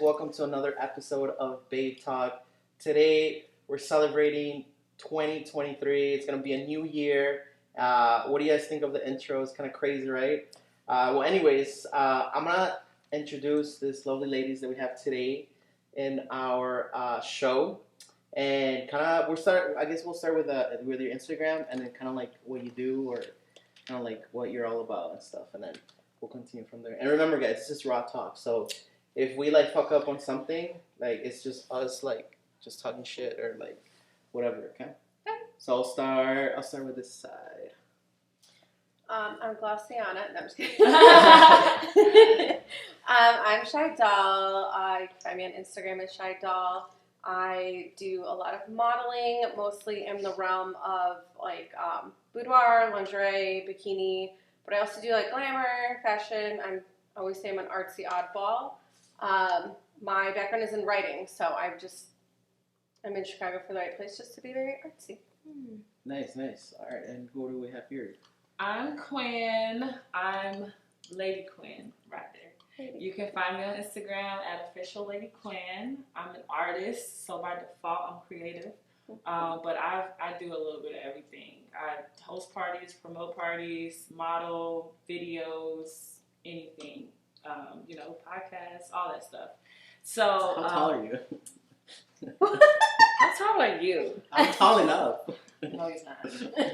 Welcome to another episode of Babe Talk. Today, we're celebrating 2023. It's going to be a new year. What do you guys think of the intro? It's kind of crazy, right? I'm going to introduce this lovely ladies that we have today in our show. And we'll start with your Instagram and then kind of like what you do or kind of like what you're all about and stuff. And then we'll continue from there. And remember, guys, it's just raw talk. So if we like fuck up on something, like it's just us like just talking shit or like whatever. Okay. So I'll start with this side. I'm Glossiana. No, I'm just kidding. I'm Shy Doll. You can find me on Instagram as Shy Doll. I do a lot of modeling, mostly in the realm of like boudoir, lingerie, bikini. But I also do like glamour, fashion. I always say I'm an artsy oddball. My background is in writing, so I'm in Chicago for the right place just to be very artsy. Nice. All right, and who do we have here? I'm Quinn. I'm Lady Quinn right there. You can find me on Instagram at official Lady Quinn. I'm an artist, so by default I'm creative. But I do a little bit of everything. I host parties, promote parties, model, videos, anything. Podcasts, all that stuff. So how tall are you? How tall are you? I'm tall enough. No, he's not.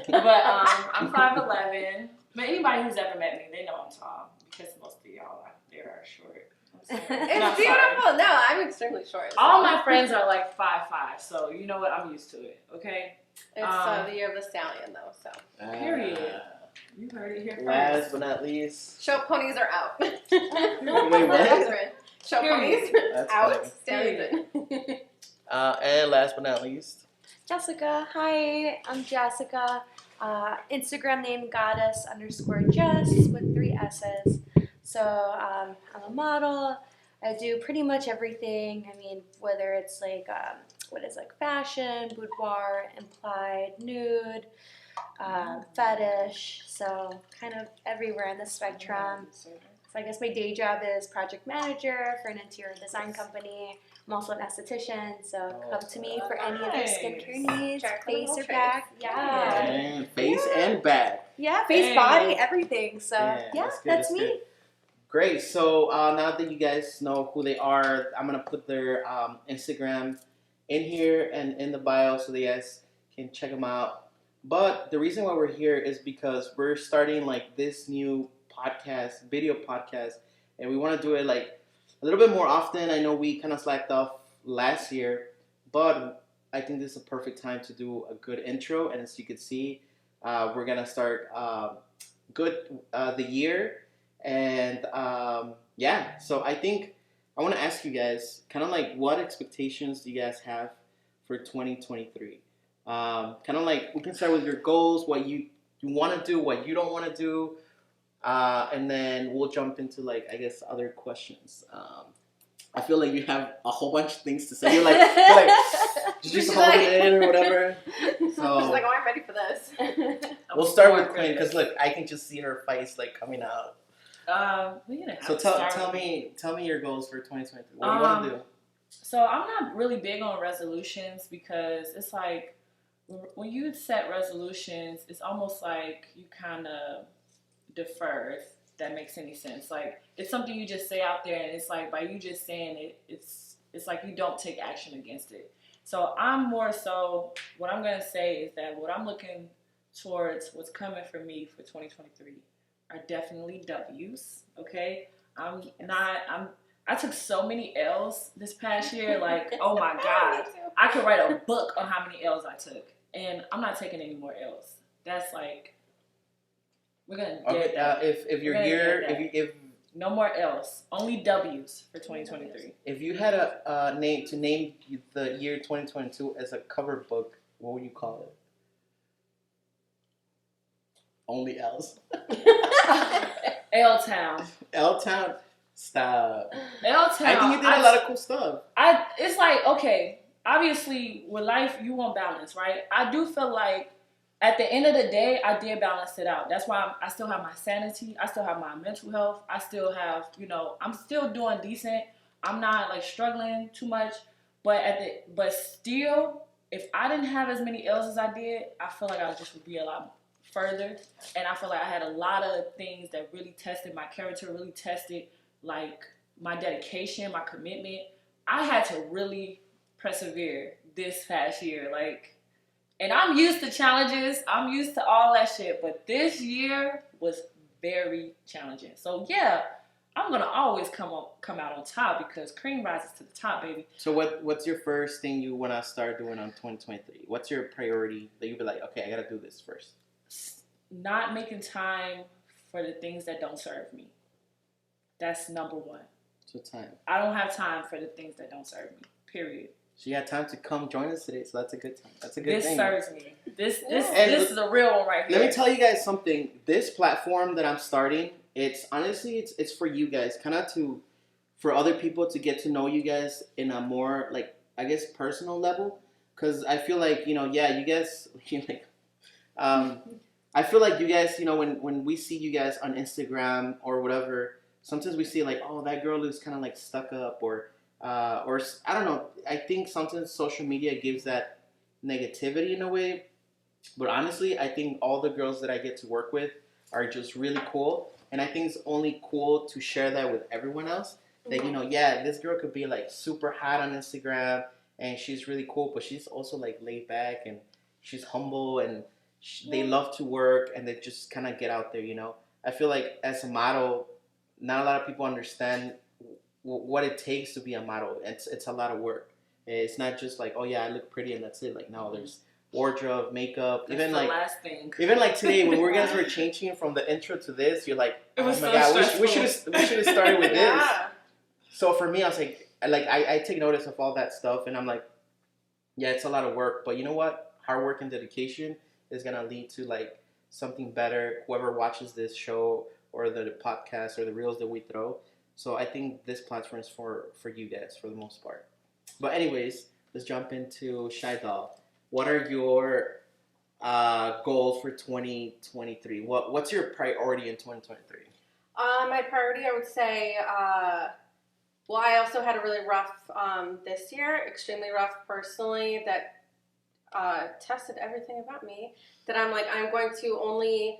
But I'm 5'11". But anybody who's ever met me, they know I'm tall because most of y'all out there are short. It's beautiful. Sorry. No, I'm extremely short. So. All my friends are like 5'5", so you know what? I'm used to it. Okay. It's the year of the stallion, though. So. Period. You heard it here first. Last but not least, show ponies are out. Wait, what? Show ponies out. Stallions in. And last but not least, Jessica. Hi, I'm Jessica. Instagram name goddess_Jess with 3 S's. So I'm a model. I do pretty much everything. I mean, whether it's like fashion, boudoir, implied, nude, fetish. So kind of everywhere in the spectrum. So I guess my day job is project manager for an interior design company. I'm also an esthetician, so come to me for any of your skincare needs, face or back. Yeah. And face and back. Yeah, face, body, everything. So, that's me. Good. Great. So, now that you guys know who they are, I'm going to put their Instagram in here and in the bio so you guys can check them out. But the reason why we're here is because we're starting like this new podcast, video podcast, and we want to do it like a little bit more often. I know we kind of slacked off last year, but I think this is a perfect time to do a good intro. And as you can see, we're going to start the year. And so I think I want to ask you guys kind of like what expectations do you guys have for 2023? Kind of like we can start with your goals, what you want to do, what you don't want to do. And then we'll jump into like, I guess, other questions. I feel like you have a whole bunch of things to say. You're like just hold it in or whatever. So she's like, oh, I'm ready for this. We'll start with Quinn because look, I can just see her face like coming out. So tell me your goals for 2023. What do you want to do? So I'm not really big on resolutions because it's like when you set resolutions, it's almost like you kind of defer, if that makes any sense. Like it's something you just say out there and it's like by you just saying it, it's like you don't take action against it. So I'm more so what I'm going to say is that what I'm looking towards what's coming for me for 2023 are definitely W's. Okay. I took so many L's this past year, like oh my god, I could write a book on how many L's I took, and I'm not taking any more L's. That's like we're gonna get that. If no more L's, only W's for 2023. If you had a name to name the year 2022 as a cover book, what would you call it? Only L's. L-Town. L-Town. Stop. L-Town. I think you did a lot of cool stuff. It's like, okay, obviously with life you want balance, right? I do feel like at the end of the day, I did balance it out. That's why I still have my sanity. I still have my mental health. I still have, I'm still doing decent. I'm not like struggling too much, but still, if I didn't have as many L's as I did, I feel like I just would be a lot further. And I feel like I had a lot of things that really tested my character, really tested like my dedication, my commitment. I had to really persevere this past year, like. And I'm used to challenges. I'm used to all that shit. But this year was very challenging. So yeah, I'm gonna always come out on top because cream rises to the top, baby. So what's your first thing you want to start doing on 2023? What's your priority that you be like, okay, I gotta do this first? Not making time for the things that don't serve me. That's number one. So time. I don't have time for the things that don't serve me. Period. So you had time to come join us today, so that's a good time. That's a good thing. This serves me. This is a real one right here. Let me tell you guys something. This platform that I'm starting, it's honestly it's for you guys, kind of for other people to get to know you guys in a more like I guess personal level. Because I feel like you guys like, I feel like you guys when we see you guys on Instagram or whatever, sometimes we see like that girl is kind of like stuck up or I don't know. I think sometimes social media gives that negativity in a way. But honestly, I think all the girls that I get to work with are just really cool. And I think it's only cool to share that with everyone else. That, this girl could be like super hot on Instagram and she's really cool, but she's also like laid back and she's humble and they love to work and they just kind of get out there, I feel like as a model, not a lot of people understand what it takes to be a model. It's a lot of work. It's not just like, oh yeah, I look pretty and that's it. Like no, there's wardrobe, makeup, that's even the like last thing. Even like today when we guys were changing from the intro to this, you're like, oh my so god, we should have started with this. Yeah. So for me, I was like I take notice of all that stuff and I'm like, yeah, it's a lot of work, but you know what? Hard work and dedication is gonna lead to like something better. Whoever watches this show or the podcast or the reels that we throw. So I think this platform is for you guys for the most part. But anyways, let's jump into Shy Doll. What are your goals for 2023? What's your priority in 2023? My priority, I would say, well, I also had a really rough this year, extremely rough personally, that tested everything about me. That I'm like, I'm going to only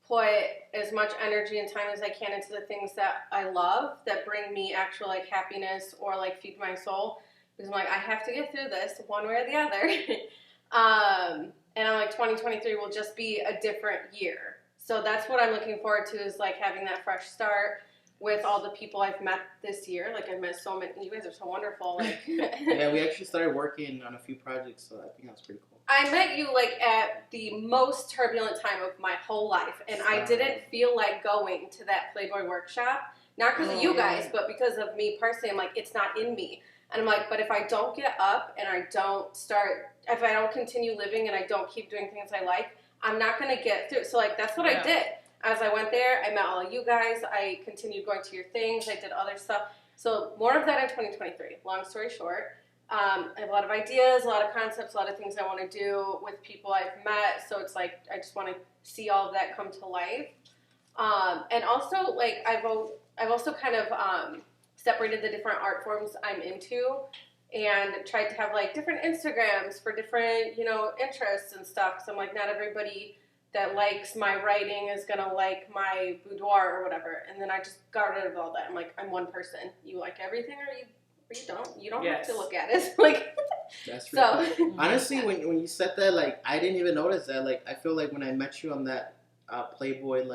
put as much energy and time as I can into the things that I love, that bring me actual like happiness or like feed my soul. Because I'm like, I have to get through this one way or the other. And I'm like, 2023 will just be a different year. So that's what I'm looking forward to, is like having that fresh start with all the people I've met this year. Like I've met so many, you guys are so wonderful. Like yeah, we actually started working on a few projects, so I think that's pretty cool. I met you like at the most turbulent time of my whole life, and I didn't feel like going to that Playboy workshop. Not because of you guys, but because of me personally. I'm like, it's not in me. And I'm like, but if I don't get up and I don't start, if I don't continue living and I don't keep doing things I like, I'm not going to get through. So like, that's what I did. As I went there, I met all of you guys. I continued going to your things. I did other stuff. So more of that in 2023. Long story short. I have a lot of ideas, a lot of concepts, a lot of things I want to do with people I've met. So it's like I just want to see all of that come to life. And also, like I've also kind of separated the different art forms I'm into, and tried to have like different Instagrams for different interests and stuff. So I'm like, not everybody that likes my writing is gonna like my boudoir or whatever. And then I just got rid of all that. I'm like, I'm one person. You like everything, or you don't. You don't have to look at it. Like that's really cool. Honestly, when you said that, like I didn't even notice that. Like I feel like when I met you on that Playboy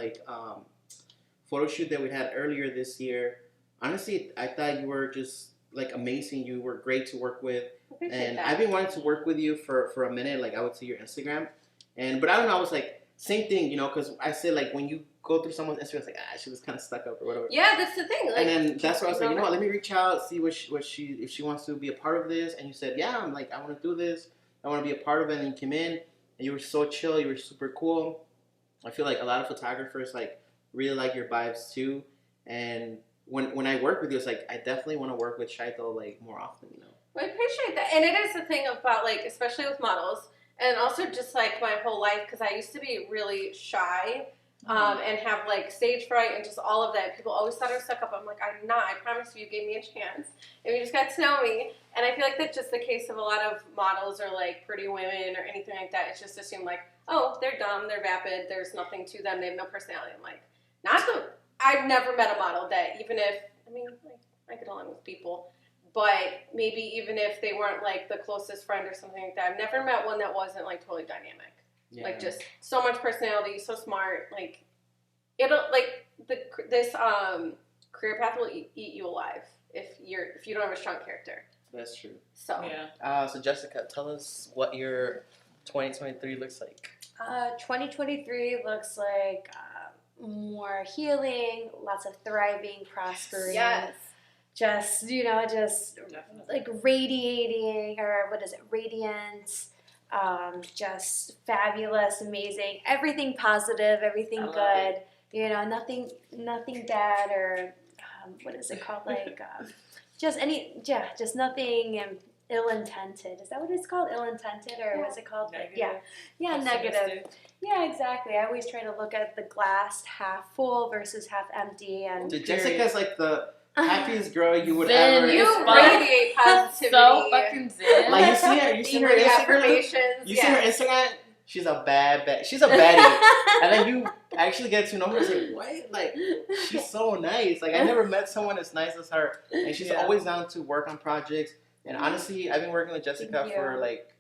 photo shoot that we had earlier this year, honestly, I thought you were just like amazing. You were great to work with, and I've been wanting to work with you for a minute. Like I would see your Instagram, but I don't know. I was like same thing, because I said like when you go through someone's Instagram, it's like she was kind of stuck up or whatever. Yeah, that's the thing. Like, and then that's why I was like, you know what? Let me reach out, see if she wants to be a part of this. And you said, yeah. I'm like, I want to do this. I want to be a part of it. And you came in, and you were so chill. You were super cool. I feel like a lot of photographers like really like your vibes too. And when I work with you, it's like I definitely want to work with Shaito like more often. I appreciate that, and it is the thing about like, especially with models, and also just like my whole life, because I used to be really shy. and have like stage fright and just all of that. People always thought I was stuck up. I'm like, I'm not. I promise you gave me a chance. And you just got to know me. And I feel like that's just the case of a lot of models or like pretty women or anything like that. It's just assumed like, oh, they're dumb, they're vapid, there's nothing to them, they have no personality. I'm like, I've never met a model that even if, like, I get along with people, but maybe even if they weren't like the closest friend or something like that, I've never met one that wasn't like totally dynamic. Yeah. Like just so much personality, so smart. Like it'll like this career path will eat you alive if you don't have a strong character. That's true. So so Jessica, tell us what your 2023 looks like. 2023 looks like more healing, lots of thriving, prospering. Yes. Just like radiating, or what is it? Radiance. Just fabulous, amazing, everything positive, everything good. Nothing bad, or what is it called? Like just nothing ill-intended. Is that what it's called? Ill-intended, or what's it called? Negative. Negative. Yeah, exactly. I always try to look at the glass half full versus half empty. And Jessica's like the happiest girl you would zen, ever. You radiate positivity. So fucking zen. Like you see her Instagram. You see her Instagram. She's a bad. She's a baddie. And then you actually get to know her and say, what? Like, she's so nice. Like, I never met someone as nice as her. And she's always down to work on projects. And honestly, I've been working with Jessica for like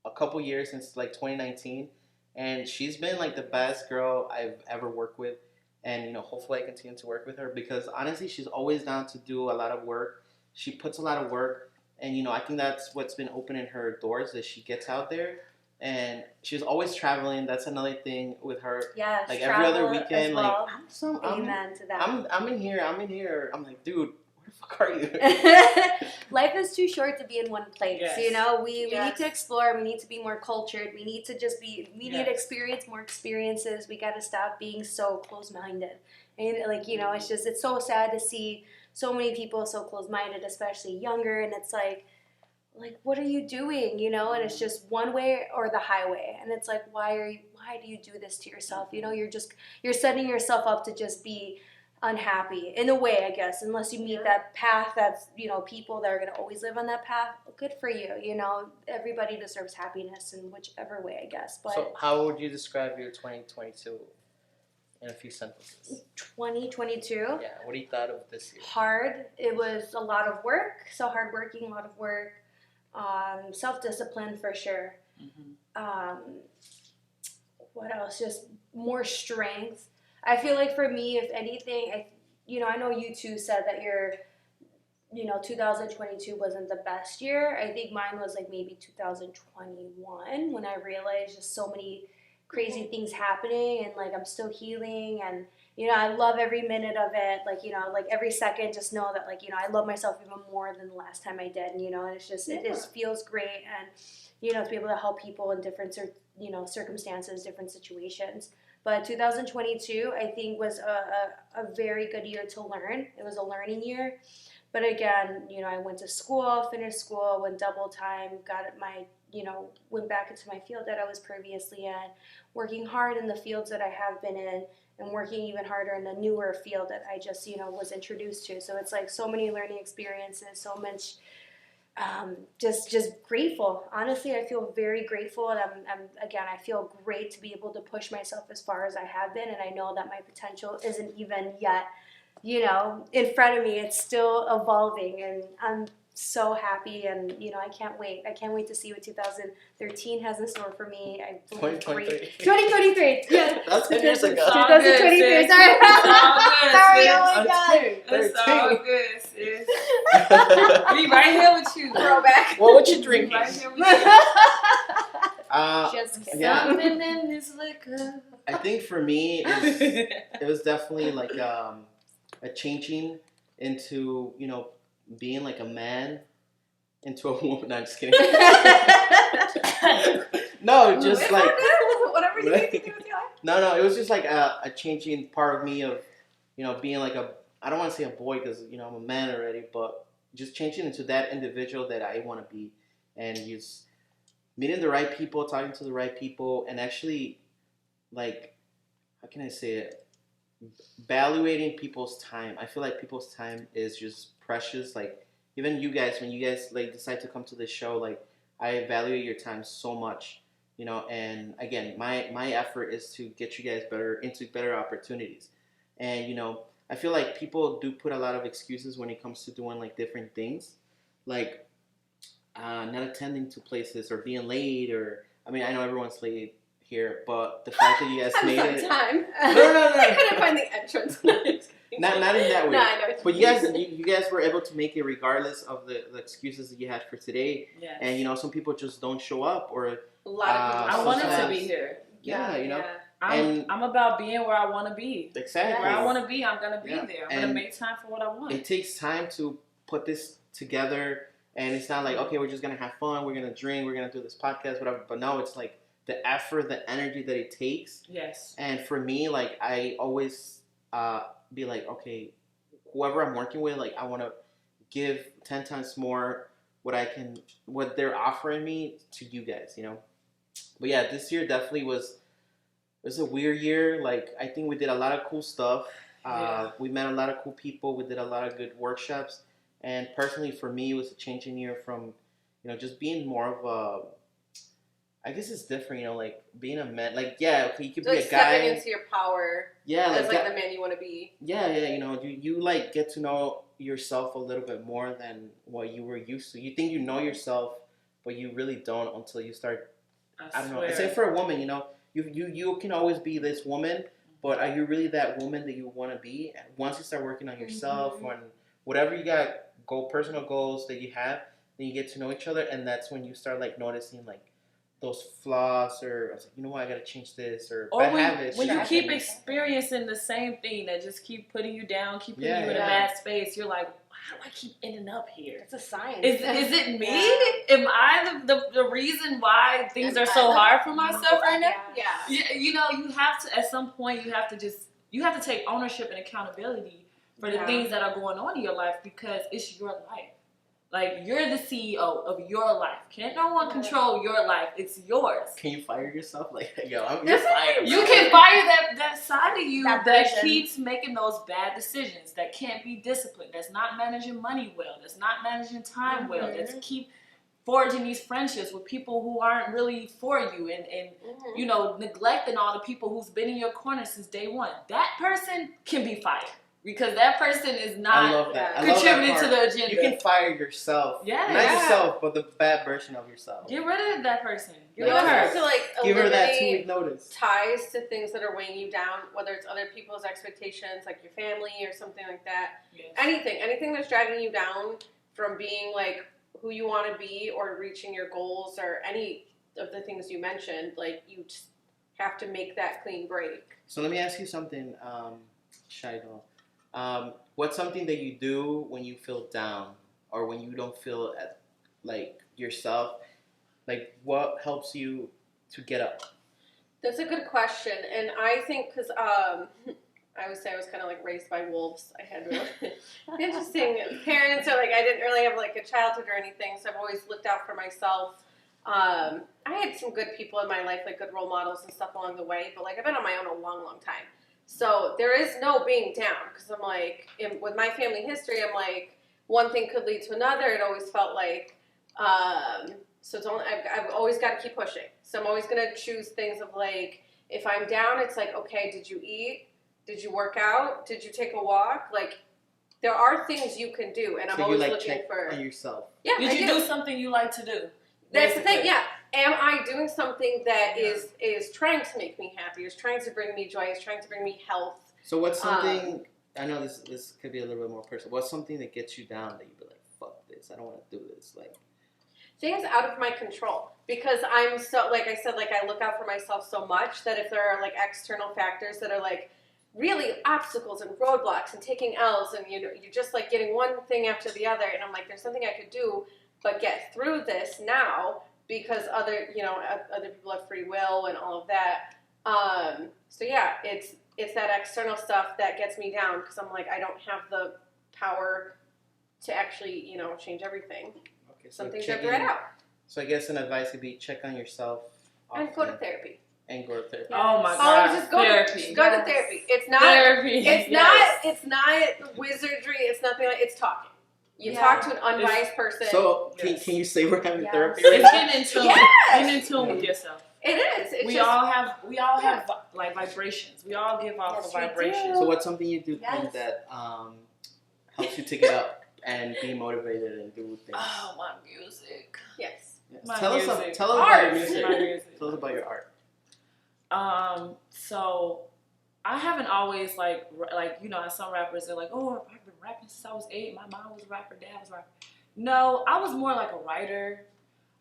a couple years, since like 2019. And she's been like the best girl I've ever worked with. And, hopefully I continue to work with her, because honestly, she's always down to do a lot of work. She puts a lot of work. And, I think that's what's been opening her doors, that she gets out there. And she's always traveling. That's another thing with her. Yes, like every other weekend, well. Amen to that. I'm in here. I'm like, dude, where the fuck are you? Life is too short to be in one place. Yes. We need to explore. We need to be more cultured. We need to need to experience more experiences. We got to stop being so close-minded. And it's so sad to see so many people so close-minded, especially younger. And it's like, what are you doing? And it's just one way or the highway. And it's like, why do you do this to yourself? You're setting yourself up to just be unhappy in a way, I guess, unless you meet that path that's, people that are going to always live on that path. Good for you. Everybody deserves happiness in whichever way, I guess. But so how would you describe your 2022 in a few sentences? 2022? Yeah, what do you thought of this year? Hard. It was a lot of work. So hardworking, a lot of work. Self-discipline for sure. Mm-hmm. What else? Just more strength. I feel like for me, if anything, I know you two said that your 2022 wasn't the best year. I think mine was like maybe 2021, when I realized just so many crazy things happening, and like I'm still healing, and I love every minute of it. Like every second, just know that I love myself even more than the last time I did. And it's just it just feels great, and to be able to help people in different circumstances, different situations. But 2022, I think, was a very good year to learn. It was a learning year. But again, I went to school, finished school, went double time, went back into my field that I was previously in, working hard in the fields that I have been in, and working even harder in the newer field that I just, was introduced to. So it's like so many learning experiences, so much, just grateful. Honestly, I feel very grateful, and I feel great to be able to push myself as far as I have been, and I know that my potential isn't even yet, in front of me. It's still evolving, and I'm so happy, and I can't wait. I can't wait to see what 2013 has in store for me. 2023. Yeah. That's 10 years ago. 2023. Sorry. Sorry. Oh my God. It's all good, sis. We right here with you. Throwback. What you drinking? Right here with you. Just kidding. Something in this liquor. I think for me, it was definitely like a changing into, being like a man into a woman. No, I'm just kidding. No, just It's like whatever you need to do with your life. no. It was just like a changing part of me of, being like I don't want to say a boy, because I'm a man already, but just changing into that individual that I want to be, and just meeting the right people, talking to the right people, and actually, like, how can I say it? Valuating people's time. I feel like people's time is just precious. Like even you guys, when you guys like decide to come to this show, like I evaluate your time so much, you know. And again, my effort is to get you guys better into better opportunities. And you know, I feel like people do put a lot of excuses when it comes to doing like different things, like not attending to places or being late. Or I mean, I know everyone's late here, but the fact that you guys made it. Time. No. I couldn't find the entrance. Not in that way. No, I know. But you guys were able to make it regardless of the excuses that you had for today. Yes. And you know, some people just don't show up, or A lot of people. I wanted to sometimes- be here. yeah, you know. Yeah. And- I'm about being where I want to be. Exactly. Where I want to be, I'm gonna be Yeah. there. I'm gonna And make time for what I want. it takes time to put this together, and it's not like, okay, we're just gonna have fun, we're gonna drink, we're gonna do this podcast, whatever. But no, it's like the effort, the energy that it takes. Yes. And for me, like I always be like, okay, whoever I'm working with, like I want to give 10 times more what they're offering me to you guys, you know. But yeah, this year definitely was a weird year. Like I think we did a lot of cool stuff. Yeah. We met a lot of cool people. We did a lot of good workshops. And personally, for me, it was a changing year from, you know, just being more of a, I guess it's different, you know, like being a man. Like, yeah, okay, you could So be like a guy. stepping into your power Yeah, as like that- the man you want to be. yeah, you know, you like get to know yourself a little bit more than what you were used to. You think you know yourself, but you really don't until you start. I don't know. swear. Same for a woman, you know. You can always be this woman, but are you really that woman that you want to be? Once you start working on yourself, when whatever you got, personal goals that you have, then you get to know each other, and that's when you start like noticing like those flaws, or I was like, you know what, I gotta change this, or bad habits. when you shit. keep experiencing the same thing that just keep putting you down, keep putting you in a Yeah. bad space, you're like, how do I keep ending up here? It's a science. Is it me? Am I the reason why things Am are so I the- hard for myself right now? Yeah. You know, you have to, at some point, you have to take ownership and accountability for the Yeah. things that are going on in your life, because it's your life. Like, you're the CEO of your life. Can't no one control your life. It's yours. Can you fire yourself? Like, yo, you're That's fired. You bro. can fire that side of you That that version. keeps making those bad decisions, that can't be disciplined, that's not managing money well, that's not managing time well, that's keep forging these friendships with people who aren't really for you, and you know, neglecting all the people who's been in your corner since day one. That person can be fired, because that person is I not love that. I love contributing that to part. the agenda. You can fire yourself. Yeah. Not Yeah. yourself, but the bad version of yourself. Get rid of that person. Get You rid also of have her. to like Give her that 2-week eliminate notice. ties to things that are weighing you down, whether it's other people's expectations, like your family or something like that. Yes. Anything that's dragging you down from being like who you want to be or reaching your goals or any of the things you mentioned, like you just have to make that clean break. So let me ask you something, Shido. What's something that you do when you feel down, or when you don't feel like yourself? Like, what helps you to get up? That's a good question, and I think because I would say I was kind of like raised by wolves. I had really interesting parents, or like I didn't really have like a childhood or anything, so I've always looked out for myself. I had some good people in my life, like good role models and stuff along the way, but like I've been on my own a long, long time. So there is no being down, because I'm like, with my family history, I'm like, one thing could lead to another. It always felt like, so it's only, I've always got to keep pushing. So I'm always going to choose things of like, if I'm down, it's like, okay, did you eat? Did you work out? Did you take a walk? Like, there are things you can do, and I'm So you always like looking check for. on yourself. Yeah, Did I you do something you like to do? That's the thing, Basically. yeah. Am I doing something that Yeah. is trying to make me happy, is trying to bring me joy, is trying to bring me health? So what's something? I know this could be a little bit more personal. What's something that gets you down that you be like, fuck this, I don't want to do this. Like, Things out of my control, because I'm so, like I said, like I look out for myself so much that if there are like external factors that are like really obstacles and roadblocks and taking L's, and you know, you're just like getting one thing after the other, and I'm like, there's something I could do but get through this now, because other people have free will and all of that. So yeah, it's that external stuff that gets me down, because I'm like, I don't have the power to actually, change everything. okay, so Some things checking- have to right out. So I guess an advice would be check on yourself And go to often. therapy. and go to therapy. Oh my Oh, God. just go Therapy. to therapy. It's not. Therapy. It's Yes. not. It's not wizardry. It's nothing like. It's talking. You Yeah. talk to an unbiased person. So Yes. can you say we're having Yes. therapy right It's now? getting in tune. Yes. Getting in tune with yourself. It is. It's We just, all have like vibrations. We all give off Yes, a we vibration. do. So what's something you do Yes. that helps you to get up and be motivated and do things? Oh, my music. yes. Yes. My Tell us music. about your Art. music. My music. Tell us about your art. So I haven't always like you know, some rappers are like, oh, I've been rapping since I was 8. My mom was a rapper, dad was a rapper. No, I was more like a writer.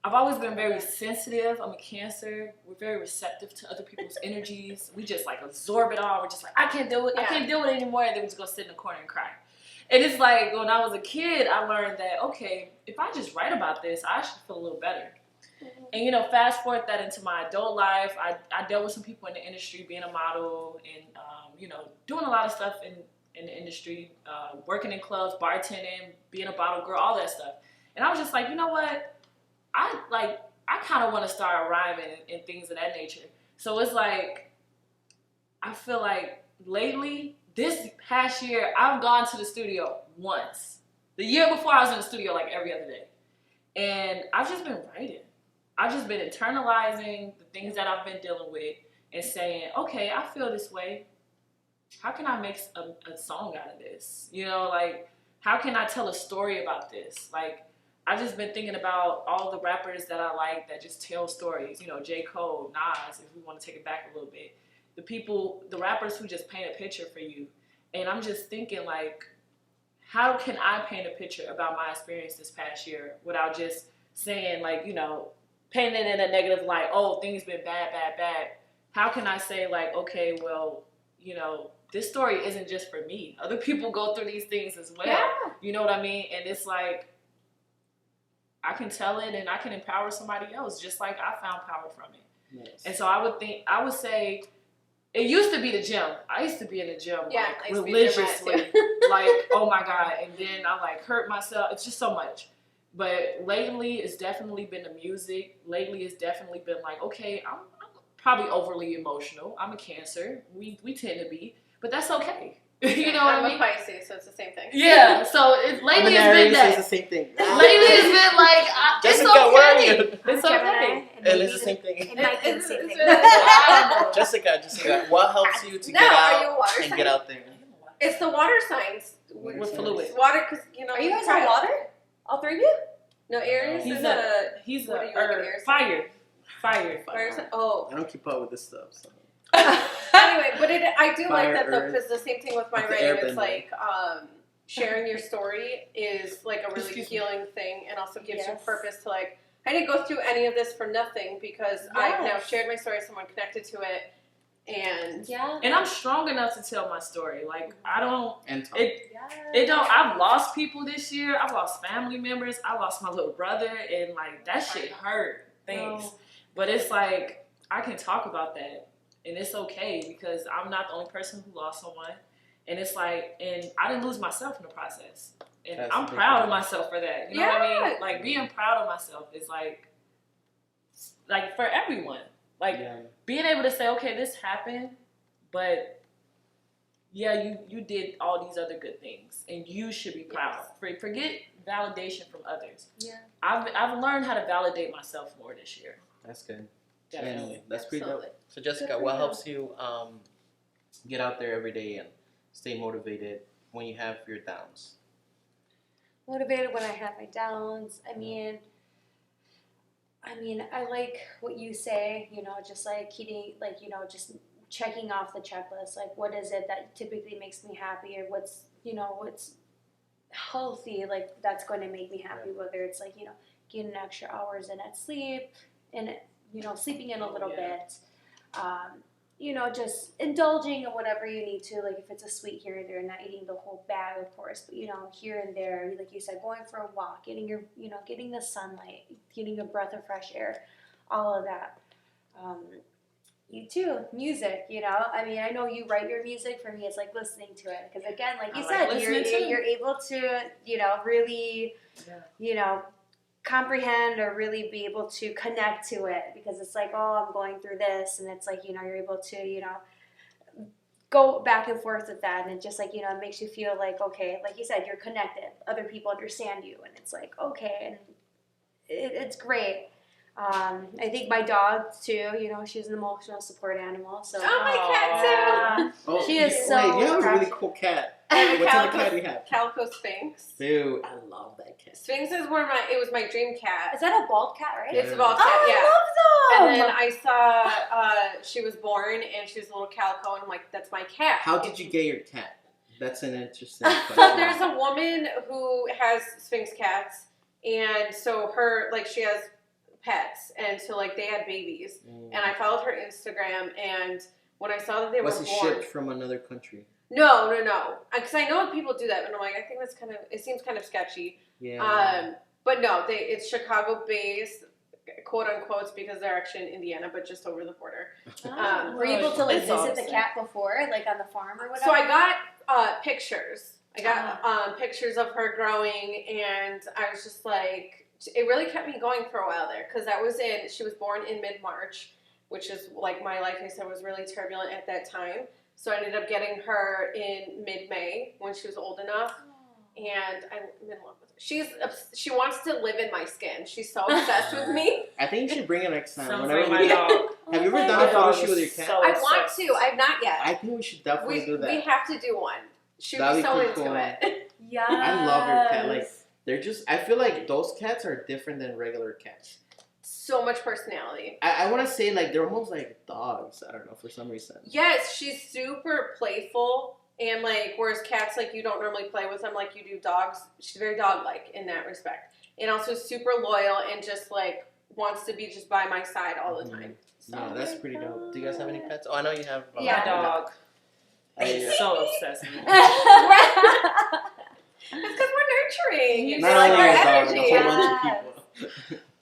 I've always been very sensitive. I'm a Cancer. We're very receptive to other people's energies. We just like absorb it all. We're just like, I can't do it. I Yeah. can't do it anymore. And then we just go sit in the corner and cry. And it's like when I was a kid, I learned that, okay, if I just write about this, I should feel a little better. And, you know, fast forward that into my adult life, I dealt with some people in the industry, being a model and, you know, doing a lot of stuff in the industry, working in clubs, bartending, being a bottle girl, all that stuff. And I was just like, you know what? I kind of want to start rhyming and things of that nature. So it's like, I feel like lately, this past year, I've gone to the studio once. The year before, I was in the studio like every other day. And I've just been writing. I've just been internalizing the things that I've been dealing with and saying, okay, I feel this way. How can I make a song out of this? You know, like, how can I tell a story about this? Like, I've just been thinking about all the rappers that I like that just tell stories. You know, J. Cole, Nas, if we want to take it back a little bit. The rappers who just paint a picture for you. And I'm just thinking, like, how can I paint a picture about my experience this past year without just saying, like, you know, painting it in a negative light, oh, things been bad, bad, bad. How can I say, like, okay, well, you know, this story isn't just for me. Other people go through these things as well. Yeah. You know what I mean? And it's like, I can tell it and I can empower somebody else just like I found power from it. Yes. And so I would say, it used to be the gym. I used to be in the gym Yeah, like I used to be in the gym religiously. too. Like, oh my God. And then I like hurt myself. It's just so much. But lately it's definitely been the music. Lately it's definitely been like, okay, I'm probably overly emotional. I'm a Cancer. We tend to be. But that's okay. You know what I mean? I'm a Pisces, so it's the same thing. Yeah. So lately it's been Says the that. same thing. Lately it's been like, it's Jessica, where are okay. you? It's I'm okay. Gemini, And maybe it's the same thing. It might be the same thing. Jessica, what helps you to No, get are you a out water and sign? get out there? It's the water signs. With fluid. Water, because, you know. Are you guys on water? All three of you? No, Aries He's is He's what a are you, like an earth. air sign? Fire. Fire sign. Oh. I don't keep up with this stuff. So. Anyway, but I do Fire, like that though, earth. because the same thing with my Like the writing, it's airbender. like sharing your story is like a really Excuse me. healing thing, and also gives you Yes. purpose to like. I didn't go through any of this for nothing because I've now Yes. shared my story, someone connected to it, and Yeah. And I'm strong enough to tell my story. Like, I don't, And talk. it don't, I've lost people this year. I've lost family members. I lost my little brother, and like, that shit hurt. Thanks. Oh. But it's like, I can talk about that, and it's okay because I'm not the only person who lost someone. And it's like, and I didn't lose myself in the process. And That's I'm the big proud thing. of myself for that. You know what I Yeah. mean? Like, being proud of myself is like for everyone. Like, Yeah. being able to say, okay, this happened, but yeah, you did all these other good things, and you should be proud. Forget validation from others. Yeah. I've learned how to validate myself more this year. That's good. Definitely. And that's pretty Absolutely. dope. So Jessica, Good for what you. helps you get out there every day and stay motivated when you have your downs? Motivated when I have my downs. I mean, I like what you say, you know, just like keeping, like, you know, just checking off the checklist. Like, what is it that typically makes me happy, or what's, you know, what's healthy, like, that's going to make me happy, whether it's like, you know, getting extra hours in at sleep and, you know, sleeping in a little bit. You know, just indulging in whatever you need to, like if it's a sweet here and there, not eating the whole bag, of course, but, you know, here and there, like you said, going for a walk, getting your, you know, getting the sunlight, getting a breath of fresh air, all of that. You too, music, you know, I mean, I know you write your music. For me, it's like listening to it, because again, like you I like said, listening too. you're able to, you know, really, Yeah. you know, comprehend or really be able to connect to it, because it's like, oh, I'm going through this, and it's like, you're able to, go back and forth with that, and it just like, it makes you feel like, okay, like you said, you're connected, other people understand you, and it's like, okay, and it's great. I think my dog too, she's an emotional support animal, so Oh, my cat Oh, she is so Wait, you have a really precious. cool cat. too. I have a What type of cat do you have? Calico Sphinx. Dude, I love that cat. Sphinx is it was my dream cat. Is that a bald cat, right? It's a bald cat, Oh, yeah. I love And them. then I saw she was born and she was a little calico, and I'm like, that's my cat. How did you get your cat? That's an interesting So question. there's a woman who has Sphinx cats, and so she has pets, and so like they had babies, and I followed her Instagram, and when I saw that they Was were it born, shipped from another country? no, because I know people do that, and I'm like, I think that's it seems kind of sketchy. Yeah. But no, it's Chicago based, quote unquote, because they're actually in Indiana, but just over the border. Were you able to like It's visit the awesome. cat before, like on the farm or whatever? So I got pictures. I got pictures of her growing, and I was just like, it really kept me going for a while there, because she was born in mid-March, which is like my life, I said, was really turbulent at that time. So I ended up getting her in mid-May when she was old enough, and I'm in love with her. She wants to live in my skin. She's so obsessed with me. I think you should bring it next time. Sounds Whenever like my we dog. Have you ever My done a photo dog shoot is with your cat? so I want obsessed. to. I've not yet. I think we should definitely do that. We have to do one. She'd That'd be be so pretty into cool. it. Yeah. I love your cat. Like, they're just, I feel like those cats are different than regular cats. So much personality. I want to say, like, they're almost like dogs. I don't know, for some reason. Yes, she's super playful, and like, whereas cats, like, you don't normally play with them like you do dogs. She's very dog-like in that respect, and also super loyal and just like wants to be just by my side all the time. So. Yeah, that's pretty dope. Do you guys have any pets? Oh, I know you have. My dog Hey, is so obsessed with me. It's because we're nurturing. It's not like only our your dog, energy. a whole bunch of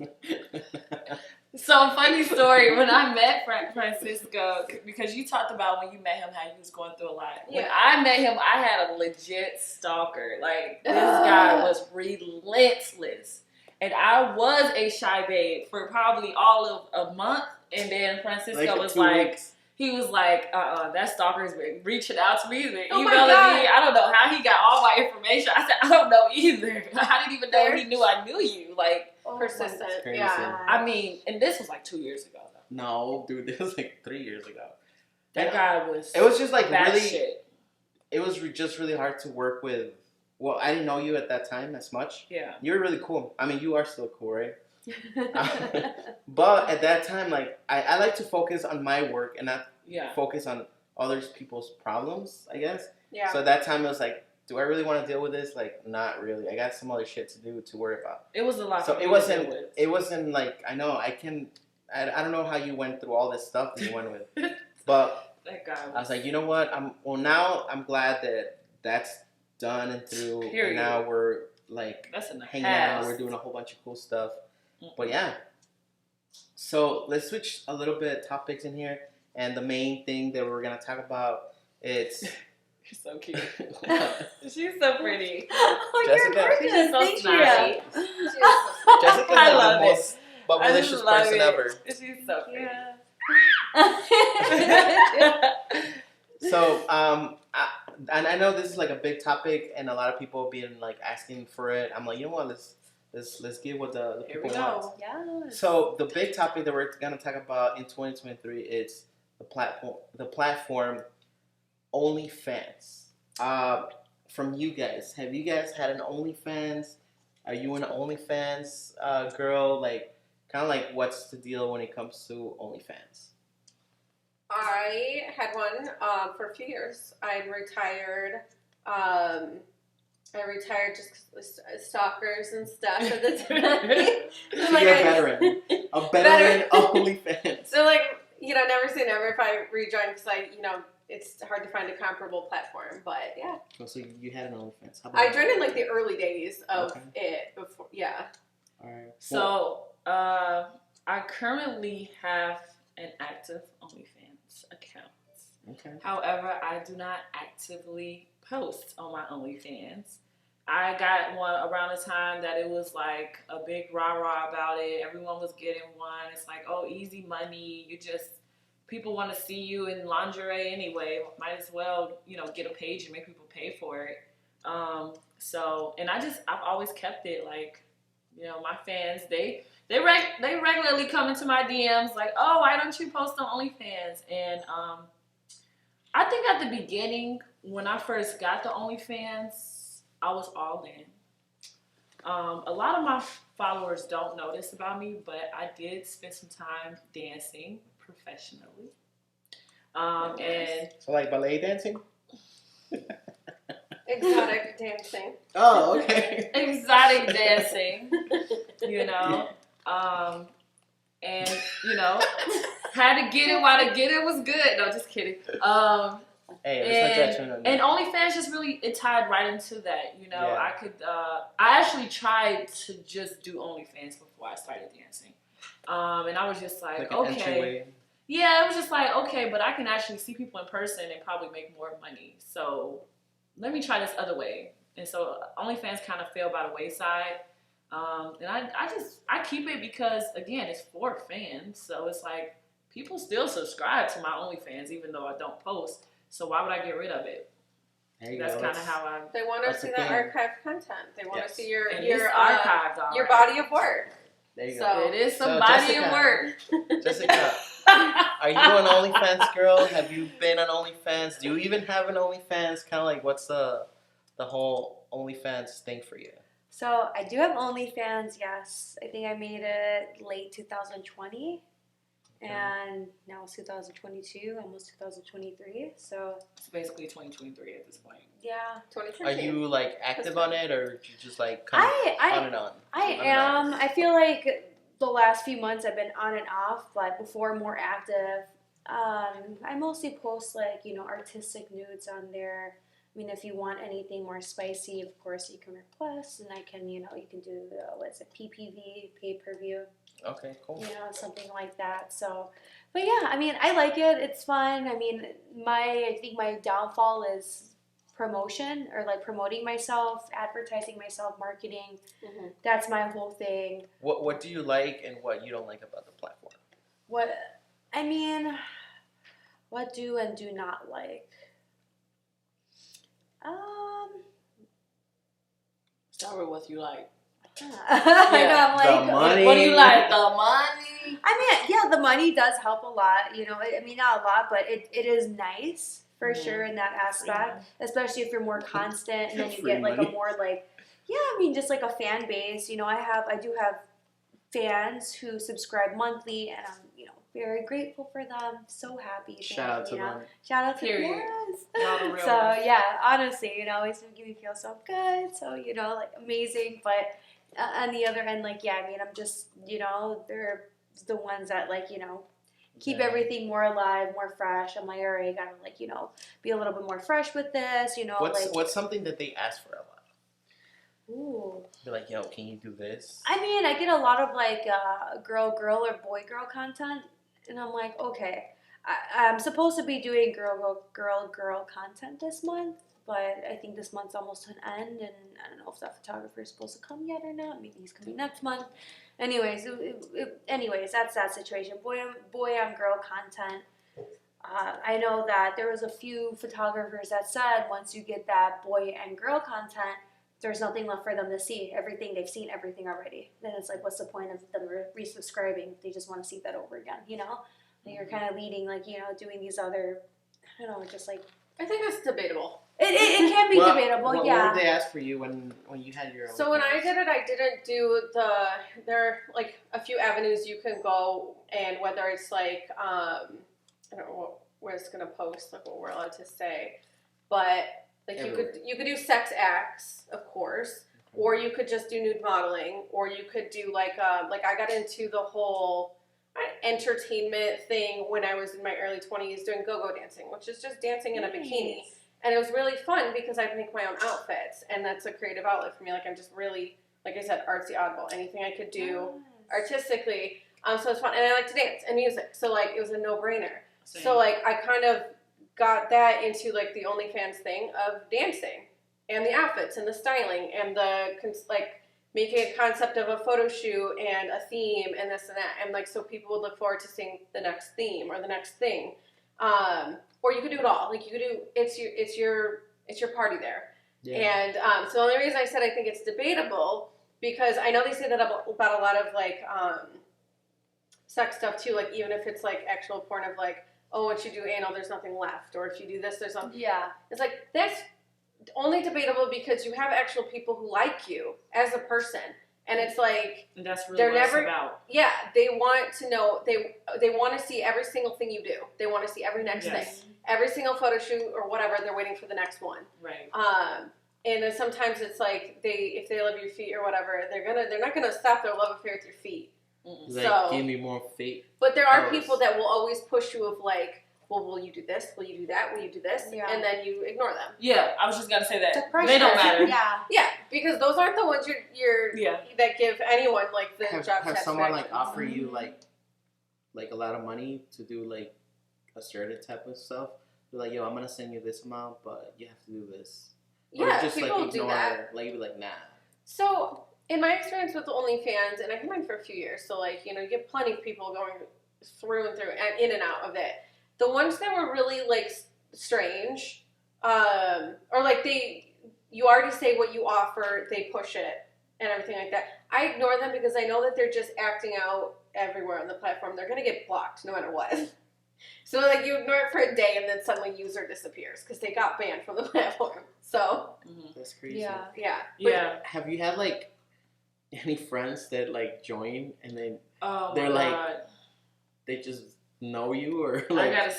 people. So funny story. When I met Francisco, because you talked about when you met him how he was going through a lot. When Yeah. I met him, I had a legit stalker. Like this guy was relentless, and I was a shy babe for probably all of a month. And then Francisco Like, was 2 like, weeks. he was like, that stalker's been reaching out to me, he's been Oh my emailing God. me. I don't know how he got all my information. I said, I don't know either. I didn't even know he knew I knew you. Like, Persistent. Crazy. Yeah. I mean, and this was like 2 years ago, though. No, dude, this was like 3 years ago. That guy was. It was just like bad really. shit. It was just really hard to work with. Well, I didn't know you at that time as much. Yeah. You were really cool. I mean, you are still cool, right? But at that time, like, I like to focus on my work and not Yeah. focus on other people's problems, I guess. Yeah. So at that time, it was like, do I really want to deal with this? Like, not really. I got some other shit to do, to worry about. It was a lot. So for it me to wasn't. deal with. It wasn't like, I know I can. I don't know how you went through all this stuff that you went with, but That guy I was like, you know what? Now I'm glad that that's done and through. Period. And now we're like That's in the hanging out. past. We're doing a whole bunch of cool stuff. Mm-mm. But yeah. So let's switch a little bit of topics in here, and the main thing that we're gonna talk about it's. She's so cute. She's so pretty. Oh, Jessica. you're She's gorgeous. so Thank snotty. you. Jessica's I like love the it. most I just bubblicious love person it. ever. She's so pretty. So, and I know this is like a big topic, and a lot of people being like asking for it. I'm like, you know what? Let's get what the Here we people want. go. Yes. So the big topic that we're gonna talk about in 2023 is the platform OnlyFans. From you guys, have you guys had an OnlyFans? Are you an OnlyFans girl? Like, kind of like, what's the deal when it comes to OnlyFans? I had one for a few years. I retired. I retired just 'cause of stalkers and stuff at the time. So So, like, you're a I- veteran. A veteran OnlyFans. So, like, never say never if I rejoin, because it's hard to find a comparable platform. But yeah, Oh, so you had an OnlyFans. How about I joined in like the early days of Okay. it before. Yeah. All right. So, I currently have an active OnlyFans account. Okay. However, I do not actively post on my OnlyFans. I got one around the time that it was like a big rah-rah about it. Everyone was getting one. It's like, oh, easy money. People want to see you in lingerie anyway. Might as well, get a page and make people pay for it. And I've always kept it like, my fans, they regularly come into my DMs like, oh, why don't you post on OnlyFans? And I think at the beginning, when I first got the OnlyFans, I was all in. A lot of my followers don't know this about me, but I did spend some time dancing professionally. And So like ballet dancing? Exotic dancing. Oh, okay. exotic dancing, and had to get it while the get it was good. No, just kidding. Hey, there's no judgment on that. And OnlyFans just really, it tied right into that. Yeah. I actually tried to just do OnlyFans before I started dancing. And I was just like an okay. entryway. Yeah, it was just like, okay, but I can actually see people in person and probably make more money. So let me try this other way. And so OnlyFans kind of fell by the wayside. And I keep it because, again, it's for fans. So it's like people still subscribe to my OnlyFans even though I don't post. So why would I get rid of it? That's kind of how I. They want to see that archived content. They want to see your archived, your body of work. There you So go. It is some body Jessica, of work. Jessica, are you an OnlyFans girl? Have you been on OnlyFans? Do you even have an OnlyFans? Kind of like, what's the whole OnlyFans thing for you? So I do have OnlyFans, yes. I think I made it late 2020. And now it's 2022, almost 2023. So It's basically 2023 at this point. yeah. 2013. Are you like active on it, or you just like come on and on? I am. I feel like the last few months I've been on and off, but before more active. I mostly post like, artistic nudes on there. I mean, if you want anything more spicy, of course you can request, and I can, you can do PPV, pay per view. Okay, cool. Something like that. So, but yeah, I mean, I like it. It's fun. I mean, I think my downfall is promotion, or like promoting myself, advertising myself, marketing. Mm-hmm. That's my whole thing. What do you like and what you don't like about the platform? What do and do not like? Start with what you like. I know, I'm like, the money. What do you like? The money? I mean, yeah, the money does help a lot. I mean, not a lot, but it is nice for sure in that aspect, especially if you're more constant, and then you get like money. a more like, just like a fan base. I do have fans who subscribe monthly, and I'm very grateful for them. So happy. Shout out to them. Shout out to Period. yes. Y'all the real So ones. yeah, honestly, always make me feel so good. So like amazing, but. On the other end, like, I mean, I'm just, they're the ones that, like, keep everything more alive, more fresh. I'm like, all right, gotta, like, be a little bit more fresh with this, What's something that they ask for a lot? Ooh. Be like, yo, can you do this? I mean, I get a lot of, like, girl or boy-girl content, and I'm like, okay, I'm supposed to be doing girl content this month. But I think this month's almost to an end, and I don't know if that photographer is supposed to come yet or not. Maybe he's coming next month. Anyways, that's that situation. Boy on girl content. I know that there was a few photographers that said once you get that boy and girl content, there's nothing left for them to see. They've seen everything already. Then it's like, what's the point of them resubscribing if they just want to see that over again? And you're kind of leading, like, doing these other, I don't know, just like. I think that's debatable. It can be debatable, yeah. What did they ask for you when you had your own? So when I did it, I didn't do there are like a few avenues you can go, and whether it's like, I don't know where it's going to post, like what we're allowed to say, but like you could do sex acts, of course, or you could just do nude modeling, or you could do like I got into the whole entertainment thing when I was in my early 20s doing go-go dancing, which is just dancing in a bikini. And it was really fun because I'd make my own outfits, and that's a creative outlet for me. Like, I'm just really, like I said, artsy oddball. Anything I could do artistically. So it's fun. And I like to dance and music. So, like, it was a no-brainer. Same. So, like, I kind of got that into, like, the OnlyFans thing of dancing. and the outfits and the styling and the like making a concept of a photo shoot and a theme and this and that, and like so people would look forward to seeing the next theme or the next thing. Or you could do it all. Like you could do it's your party there. Yeah. And so the only reason I said I think it's debatable, because I know they say that about a lot of like sex stuff too. Like even if it's like actual porn of like, oh, once you do anal, there's nothing left, or if you do this, there's something. Yeah. It's like that's only debatable because you have actual people who like you as a person. And it's like And that's really they're what never it's about. Yeah, they want to know. They want to see every single thing you do. They want to see every next thing, every single photo shoot or whatever. They're waiting for the next one. Right. And then sometimes it's like if they love your feet or whatever, they're not gonna stop their love affair with your feet. Like, So give me more feet. But there are people that will always push you of like, well, will you do this? Will you do that? Will you do this? Yeah. And then you ignore them. Yeah, I was just gonna say that. The pressure. They don't matter. Yeah. Yeah, because those aren't the ones you're that give anyone like the job Have satisfaction. someone like offer you like a lot of money to do like a certain type of stuff? They're like, yo, I'm gonna send you this amount, but you have to do this. Yeah, or just people like do ignore that. Like you be like, nah. So in my experience with the OnlyFans, and I've been on for a few years, so like you get plenty of people going through and through and in and out of it. The ones that were really like strange, or like you already say what you offer, they push it and everything like that. I ignore them because I know that they're just acting out everywhere on the platform. They're gonna get blocked no matter what. So like you ignore it for a day and then suddenly user disappears because they got banned from the platform. So That's crazy. Yeah. yeah, Yeah. Have you had like any friends that like join and then Oh they're my like God. they just know you or I like gotta.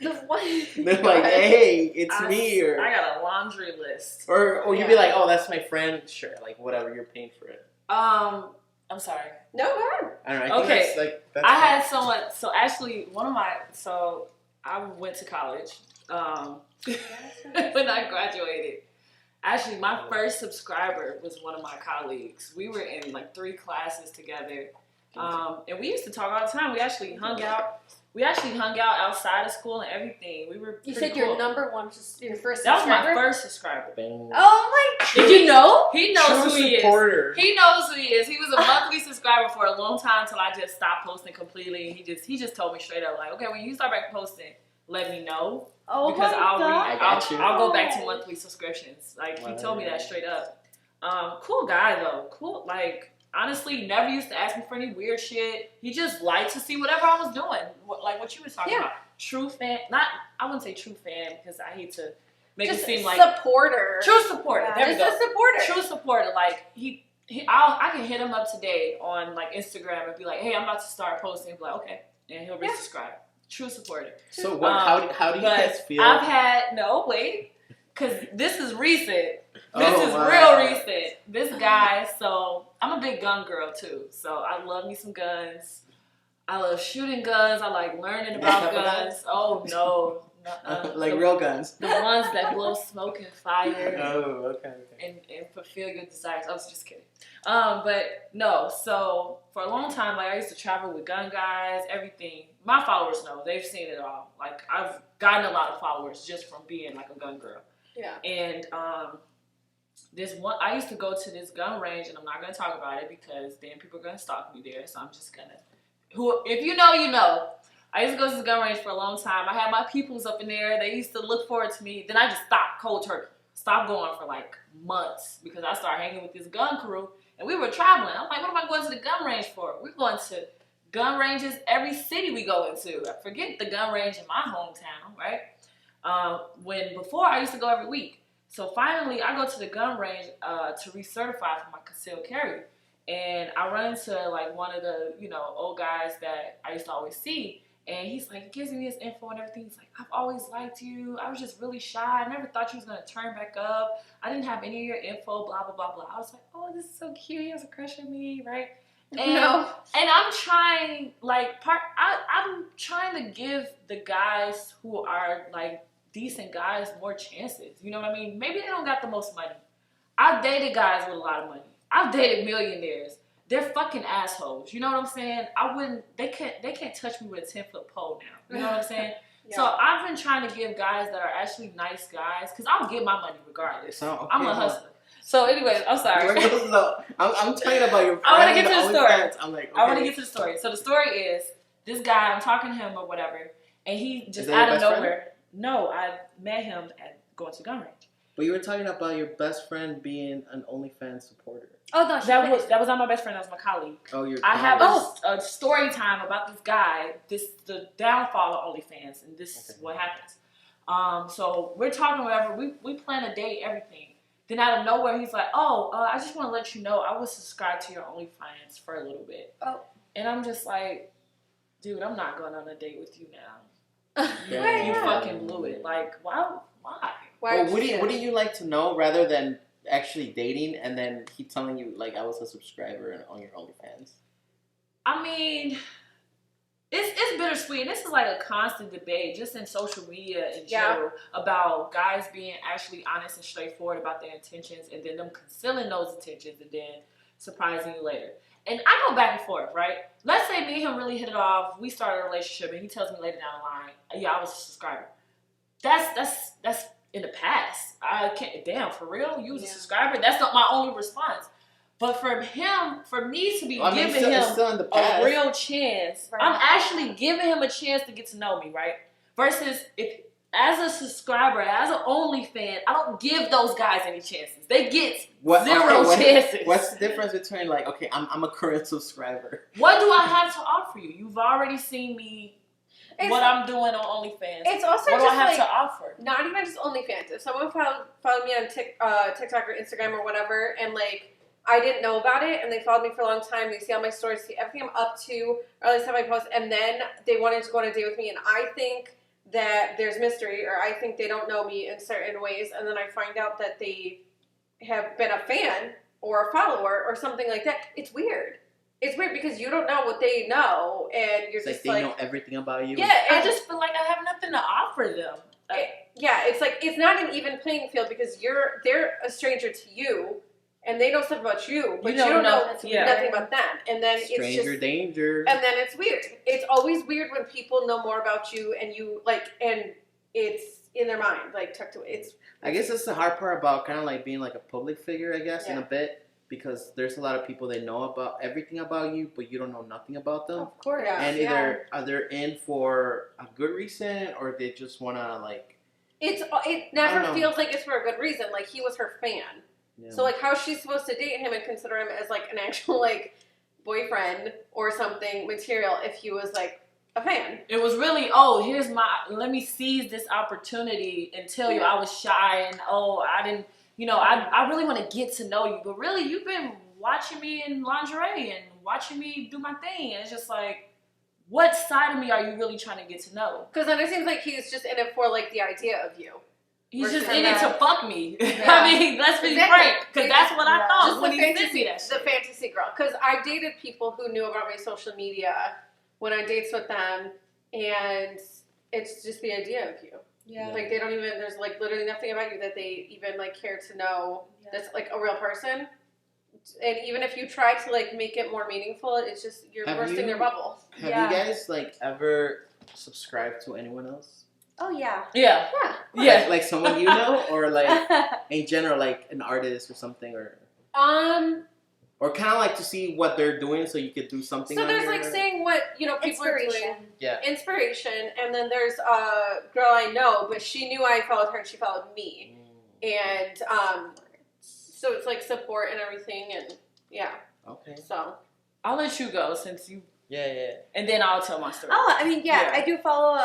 the one they're like, hey, it's me, or I got a laundry list. or you'd be like, oh, that's my friend, sure, like whatever, you're paying for it. I'm sorry. no, go ahead. I don't know. I think Okay. that's like that's I had someone. So actually, I went to college. When I graduated, actually, my first subscriber was one of my colleagues. We were in like 3 classes together, and we used to talk all the time. We actually hung out. Outside of school and everything. We were. You pretty said cool. your number one, your first That was subscriber? my first subscriber. Bang. Oh my! Did Did you know? He knows True who he is. supporter. He knows who he is. He was a monthly subscriber for a long time until I just stopped posting completely. He just told me straight up like, okay, when you start back posting, let me know Oh because my I'll God. I'll go back to monthly subscriptions. Like he told me that straight up. Cool guy though. Cool. Like honestly, never used to ask me for any weird shit. He just liked to see whatever I was doing, like what you was talking about. True fan. I wouldn't say true fan because I hate to make Just it seem like supporter. true supporter. Yeah. There we Just go. a supporter. True supporter. Like I can hit him up today on like Instagram and be like, hey, I'm about to start posting. Be like, okay, and he'll resubscribe. True supporter. So what? How do you But guys feel? I've had because this is recent. This Oh, is wow. real recent. This guy. So I'm a big gun girl too. So I love me some guns. I love shooting guns. I like learning about guns. Oh no. like real guns. The ones that blow smoke and fire. Oh, okay. And fulfill your desires. I was just kidding. But no, so for a long time, like I used to travel with gun guys, everything. My followers know. They've seen it all. Like I've gotten a lot of followers just from being like a gun girl. Yeah. And I used to go to this gun range, and I'm not gonna talk about it because then people are gonna stalk me there. So I'm just gonna if you know, you know. I used to go to this gun range for a long time. I had my peoples up in there. They used to look forward to me. Then I just stopped cold turkey. Stopped going for like months because I started hanging with this gun crew and we were traveling. I'm like, what am I going to the gun range for? We're going to gun ranges every city we go into. I forget the gun range in my hometown, right? Before I used to go every week. So finally I go to the gun range to recertify for my concealed carry. And I run into like one of the, old guys that I used to always see. And he's like, he gives me this info and everything. He's like, I've always liked you. I was just really shy. I never thought you was going to turn back up. I didn't have any of your info, blah, blah, blah, blah. I was like, oh, this is so cute. He has a crush on me, right? And, No. And I'm trying, I'm trying to give the guys who are, like, decent guys more chances. You know what I mean? Maybe they don't got the most money. I've dated guys with a lot of money. I've dated millionaires. They're fucking assholes. You know what I'm saying? They can't touch me with a 10-foot pole now. You know what I'm saying? So I've been trying to give guys that are actually nice guys, because I'll get my money regardless. So, okay, I'm a hustler. So anyways, I'm sorry. I'm telling about your friend. I want to get to the story. Fans. I'm like, okay. I want to get to the story. So the story is, this guy, I'm talking to him or whatever, and he just that out your of best nowhere. No, I met him at going to gun range. But you were talking about your best friend being an OnlyFans supporter. Oh no, that was not my best friend. That was my colleague. Oh, your I colleague. have a story time about this guy. The downfall of OnlyFans, and this is what happens. So we're talking whatever. We plan a date, everything. Then out of nowhere, he's like, "Oh, I just want to let you know I was subscribed to your OnlyFans for a little bit." Oh. And I'm just like, dude, I'm not going on a date with you now. You fucking blew it. Like, why? Well, what do you like to know rather than actually dating and then he telling you like I was a subscriber on your OnlyFans? I mean, it's bittersweet. This is like a constant debate just in social media in general about guys being actually honest and straightforward about their intentions and then them concealing those intentions and then surprising you later. And I go back and forth, right? Let's say me and him really hit it off. We started a relationship and he tells me later down the line, yeah, I was a subscriber. That's in the past. I can't, damn, for real? You was a subscriber? That's not my only response. But for me to be giving him a real chance, I'm actually giving him a chance to get to know me, right? Versus if, as a subscriber, as an OnlyFan, I don't give those guys any chances. They get zero chances. What's the difference between like, okay, I'm a current subscriber. What do I have to offer you? You've already seen me. What I'm doing on OnlyFans. It's also what do just I have like, to offer? Not even just OnlyFans. If someone followed me on TikTok or Instagram or whatever, and like I didn't know about it, and they followed me for a long time, they see all my stories, see everything I'm up to, or at least have I post, and then they wanted to go on a date with me, and I think that there's mystery, or I think they don't know me in certain ways, and then I find out that they have been a fan or a follower or something like that. It's weird. It's weird because you don't know what they know, and you're just like they know everything about you. Yeah, I just feel like I have nothing to offer them. It's like it's not an even playing field because they're a stranger to you, and they know stuff about you, but you don't know nothing about them. And then stranger it's just danger. And then it's weird. It's always weird when people know more about you, and you and it's in their mind, like tucked away. I guess that's the hard part about kind of like being like a public figure, I guess, in a bit. Because there's a lot of people that know about everything about you, but you don't know nothing about them. Of course. And either are they in for a good reason or they just want to like... It never feels like it's for a good reason. Like, he was her fan. Yeah. So, like, how is she supposed to date him and consider him as, like, an actual, like, boyfriend or something material if he was, like, a fan? It was really, let me seize this opportunity and tell you I was shy and, I didn't... I really want to get to know you, but really, you've been watching me in lingerie and watching me do my thing. And it's just like, what side of me are you really trying to get to know? Because then it seems like he's just in it for, like, the idea of you. He's just in it to fuck me. Yeah. I mean, let's be frank, because that's what I thought just when he sent me that shit. The fantasy girl. Because I dated people who knew about my social media when I dates with them, and it's just the idea of you. Yeah. Like, they don't even, there's, like, literally nothing about you that they even, like, care to know that's, like, a real person. And even if you try to, like, make it more meaningful, it's just, you're bursting their bubble. Have you guys, like, ever subscribed to anyone else? Oh, yeah. Yeah. Yeah. Like someone you know? Or, like, in general, like, an artist or something? Or kind of like to see what they're doing so you could do something. So there's like saying what, people are doing. Yeah. Inspiration. And then there's a girl I know, but she knew I followed her and she followed me. And so it's like support and everything and Okay. So I'll let you go since you. Yeah. And then I'll tell my story. Oh, I mean, I do follow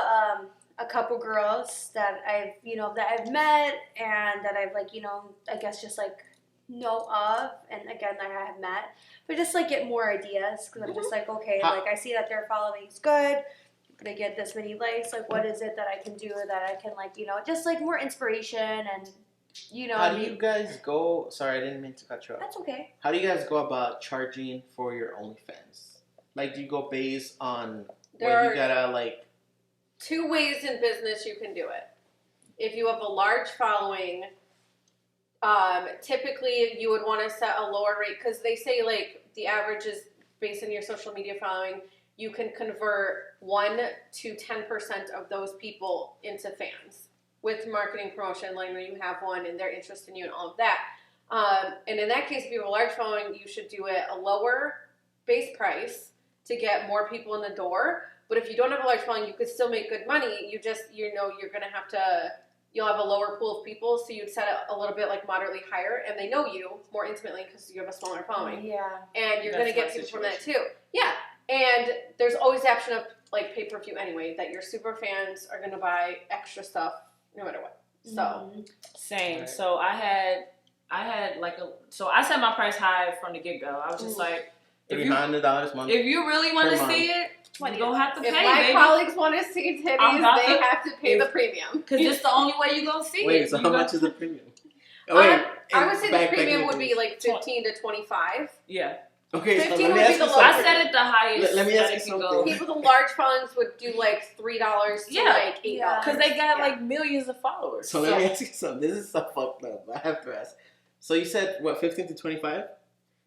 a couple girls that I've met and that I've I guess just like know of, and again that I have met, but just like get more ideas because I'm just like, okay, like I see that their following is good, they get this many likes, like what is it that I can do that I can just like more inspiration and How do you guys go? Sorry, I didn't mean to cut you off. That's okay. How do you guys go about charging for your OnlyFans? Like, do you go based on where you gotta like? 2 ways in business you can do it. If you have a large following. Typically, you would want to set a lower rate because they say like the average is based on your social media following you can convert 1 to 10% of those people into fans with marketing promotion, like when you have one and they're interested in you and all of that. And in that case, if you have a large following, you should do it a lower base price to get more people in the door. But if you don't have a large following, you could still make good money. You just, you're going to have to, you'll have a lower pool of people. So you'd set it a little bit like moderately higher, and they know you more intimately because you have a smaller following. Yeah. And you're going to get people from that too. Yeah. And there's always the option of like pay-per-view anyway, that your super fans are going to buy extra stuff no matter what. So same. Right. So I had like so I set my price high from the get go. I was just like, $300 a month. if you really want to per see it, you don't have to pay. If my baby. colleagues want to see titties, they have to pay the premium. Because it's the only way you're gonna see it. Wait, so how much is the premium? Oh, I would say the premium would be be like 15 to 25. Yeah. okay. So 15 let me would ask be you the something. I set it the highest. Let me that ask it you can something. go. People with large funds would do like $3 to Yeah. like $8. Because they got Yeah. like millions of followers. So let me ask you something. This is so fucked up. I have to ask. So you said what, 15 to 25?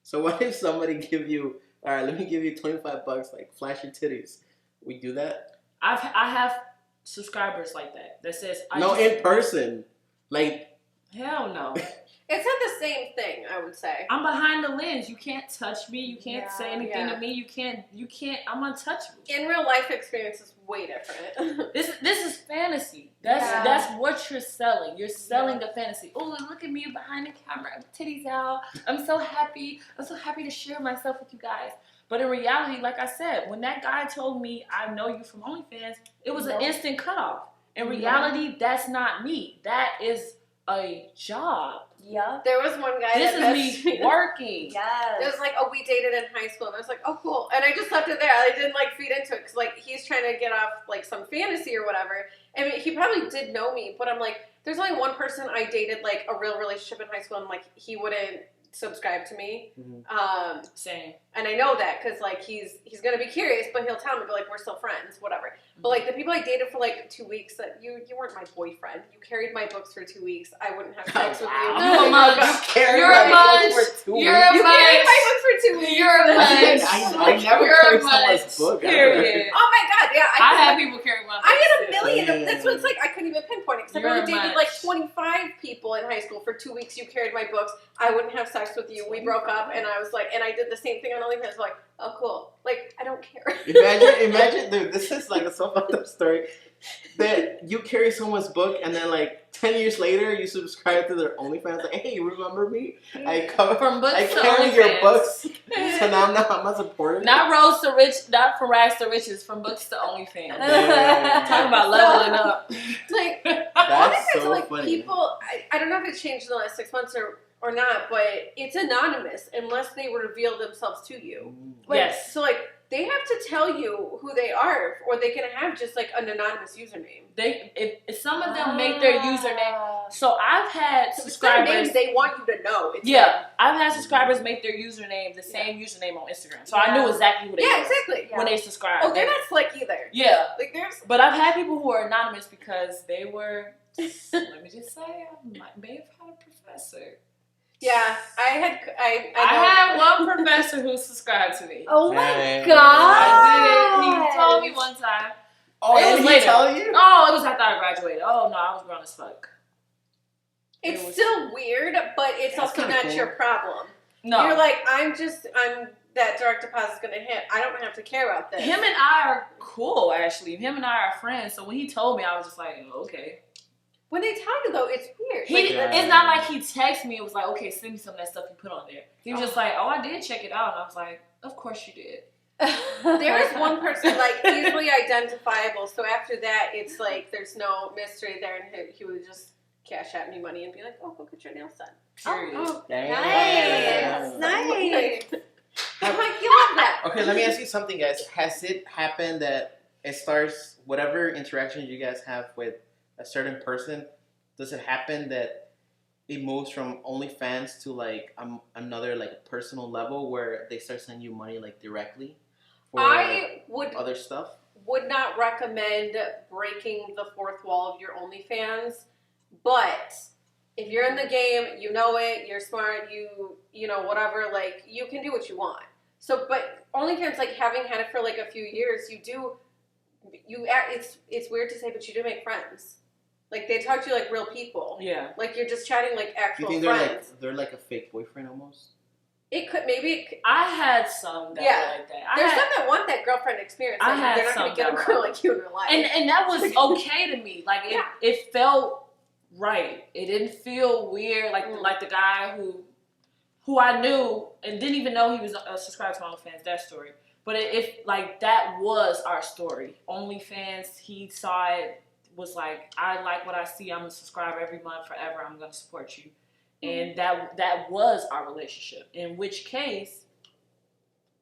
So what if somebody give you, all right, let me give you $25, like flash your titties? We do that? I have subscribers like that says In person. Like, hell no. It's not the same thing, I would say. I'm behind the lens. You can't touch me. You can't say anything Yeah. to me. You can't. I'm untouchable. In real life experience is way different. This is fantasy. That's what you're selling. You're selling the fantasy. Oh, look at me behind the camera, titties out. I'm so happy. I'm so happy to share myself with you guys. But in reality, like I said, when that guy told me I know you from OnlyFans, it was an instant cutoff. In reality, that's not me. That is a job. Yep. There was one guy This that is me working. It was like, oh, we dated in high school. And I was like, oh, cool. And I just left it there. I didn't like feed into it because like he's trying to get off like some fantasy or whatever. And he probably did know me, but I'm like, there's only one person I dated like a real relationship in high school, and like he wouldn't subscribe to me. mm-hmm. Same. And I know that because like he's gonna be curious, but he'll tell me, but like we're still friends, whatever. But like the people I dated for like 2 weeks, that you weren't my boyfriend. You carried my books for 2 weeks. I wouldn't have sex with you. You're a munch. You're a munch. You carried my books for 2 weeks. You're a munch. I never carried someone's book. Period. Oh my god, yeah. I had people carry my books. I had a million of this one's like I couldn't even pinpoint it because I've You're only a dated munch. like 25 people in high school for 2 weeks. You carried my books. I wouldn't have sex with you. We broke up, and I was like, and I did the same thing on OnlyFans. Like, oh cool. Like I don't care. Imagine, dude. This is like a so fucked up story. That you carry someone's book, and then like 10 years later, you subscribe to their OnlyFans. Like, hey, you remember me? I come From books I to carry your OnlyFans. books, so now I'm not supporting. Not roads to rich, not from rags to riches, from books to OnlyFans. Damn. Talking about leveling up. Like That's OnlyFans so are like funny. people. I don't know if it's changed in the last 6 months or not, but it's anonymous unless they reveal themselves to you. Like, Yes. So like they have to tell you who they are, or they can have just like an anonymous username. If some of them make their username. So I've had So it's their subscribers. names they want you to know. It's Yeah, I've had subscribers make their username the same username on Instagram, so I knew exactly who they yeah, were exactly. when they subscribed. Oh, they're not slick either. Yeah, Like there's. but I've had people who are anonymous because they were. Let me just say, I may have had a professor. Yeah, I I had one professor who subscribed to me. Oh my Hey. god! I did. He told me one time. Oh, It and was he later. tell you? Oh, it was after I graduated. Oh no, I was grown as fuck. It's It was- still weird, but it's That's also kinda not cool. your problem. No, You're like, I'm that direct deposit's gonna hit. I don't have to care about this. him and I are cool actually. Him and I are friends. So when he told me, I was just like, okay. When they tell you though, it's weird. He, Like, Yeah. It's not like he texted me. It was like, okay, send me some of that stuff you put on there. He was just like, oh, I did check it out, and I was like, of course you did. there is one person like easily identifiable. So after that, it's like there's no mystery there, and he would just cash out me money and be like, oh, go get your nails done. Period. Oh, Damn. Nice. I'm like, you love that. Okay, let me ask you something, guys. Has it happened that it starts, whatever interaction you guys have with a certain person, does it happen that it moves from OnlyFans to like another like personal level where they start sending you money like directly for I would other stuff? not recommend breaking the fourth wall of your OnlyFans, but if you're in the game, you know it, you're smart, you know whatever, like you can do what you want. So, but OnlyFans, like having had it for like a few years, it's weird to say, but you do make friends. Like they talk to you like real people. Yeah. Like you're just chatting like actual Do you friends. think they're like a fake boyfriend almost? It could maybe. I had some that were like that. There's some that want that girlfriend experience. Like, they're not going to get a girl like you in real life. And that was okay to me. Like it felt right. It didn't feel weird. Like the guy who I knew and didn't even know he was subscribed to OnlyFans. That story. But if like that was our story. OnlyFans, he saw it, was like, I like what I see. I'm gonna subscribe every month forever. I'm gonna support you. And that was our relationship. In which case,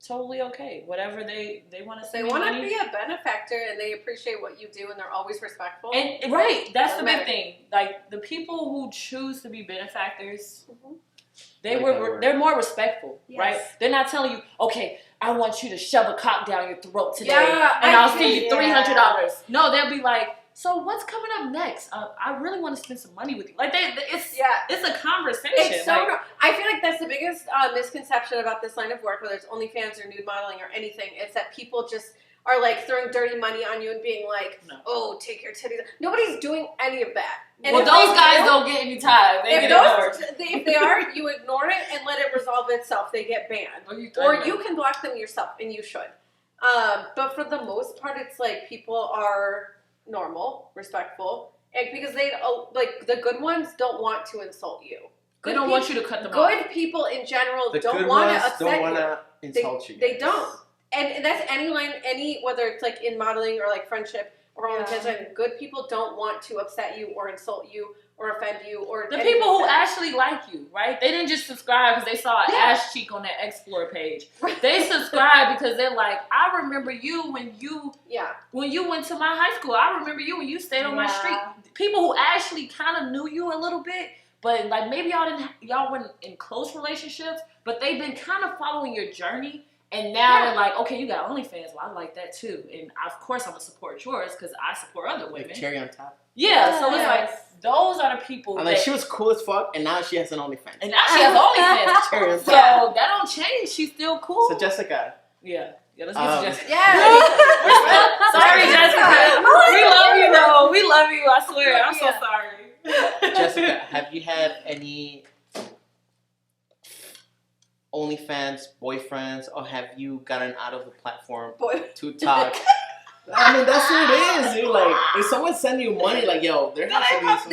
totally okay. Whatever they want to say. They want to be a benefactor and they appreciate what you do and they're always respectful. And right, that's the big thing. Like the people who choose to be benefactors, they're more respectful, right? They're not telling you, okay, I want you to shove a cock down your throat today, and I'll send you $300. No, they'll be like, so what's coming up next? I really want to spend some money with you. Like it's a conversation. It's so I feel like that's the biggest misconception about this line of work, whether it's OnlyFans or nude modeling or anything. It's that people just are like throwing dirty money on you and being like, "Oh, take your titties." Nobody's doing any of that. And well, those guys don't get any time. They get ignored. If they are, you ignore it and let it resolve itself. They get banned, or you can block them yourself, and you should. But for the most part, it's like people are normal, respectful, and because they like the good ones don't want to insult you. They don't want you to cut them off. Good people in general don't want to upset you. Don't want to insult you. They don't. And that's any line, whether it's like in modeling or like friendship or OnlyFans, good people don't want to upset you or insult you or offend you or the people who actually like you, right? They didn't just subscribe because they saw an ass cheek on that Explore page. They subscribe because they're like, I remember you when you went to my high school. I remember you when you stayed on my street. People who actually kind of knew you a little bit, but like maybe y'all weren't in close relationships, but they've been kind of following your journey. And now they're like, okay, you got OnlyFans. Well, I like that too. And of course, I'm going to support yours because I support other women. Like cherry on top. Yeah, so it's like, those are the people. And like, she was cool as fuck, and now she has an OnlyFans. And now she has OnlyFans. Cherry on top. So that don't change. She's still cool. So Jessica. Yeah, let's get to Jessica. Sorry, Jessica. We love you, though. We love you. I swear. I'm so sorry. Jessica, have you had any OnlyFans boyfriends, or have you gotten out of the platform to talk? I mean, that's what it is, dude. Like, if someone sending you money, like, yo, they're not boyfriend.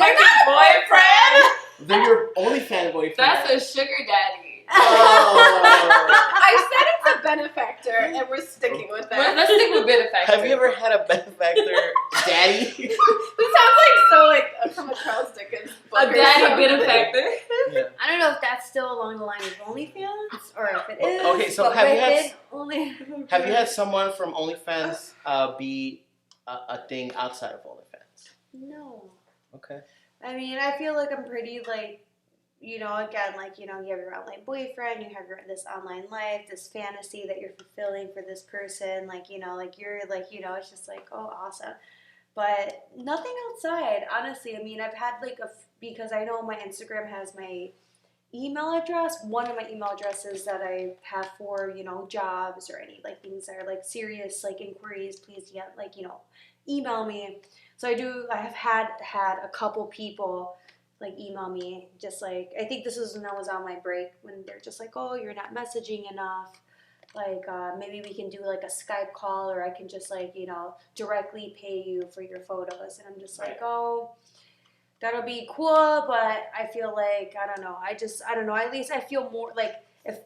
They're your OnlyFans boyfriend. That's a sugar daddy. I said it's a benefactor, and we're sticking with that. Let's stick with benefactor. Have you ever had a benefactor daddy? This sounds like so like from a Charles Dickens book. A daddy benefactor. Yeah. I don't know if that's still along the line of OnlyFans or if it is. Okay, so have you had someone from OnlyFans be a thing outside of OnlyFans? No. Okay. I mean, I feel like I'm pretty like, you know, again, like, you know, you have your online boyfriend, you have this online life, this fantasy that you're fulfilling for this person, like, you know, like you're like, you know, it's just like, oh, awesome. But nothing outside, honestly. I mean, I've had like because I know my Instagram has my email address. One of my email addresses that I have for, you know, jobs or any like things that are like serious, like inquiries, please, like, you know, email me. So I have had a couple people like email me, just like, I think this was when I was on my break, when they're just like, oh, you're not messaging enough, like maybe we can do like a Skype call, or I can just like, you know, directly pay you for your photos. And I'm just like, oh, that'll be cool, but I feel like, I don't know, at least I feel more like, if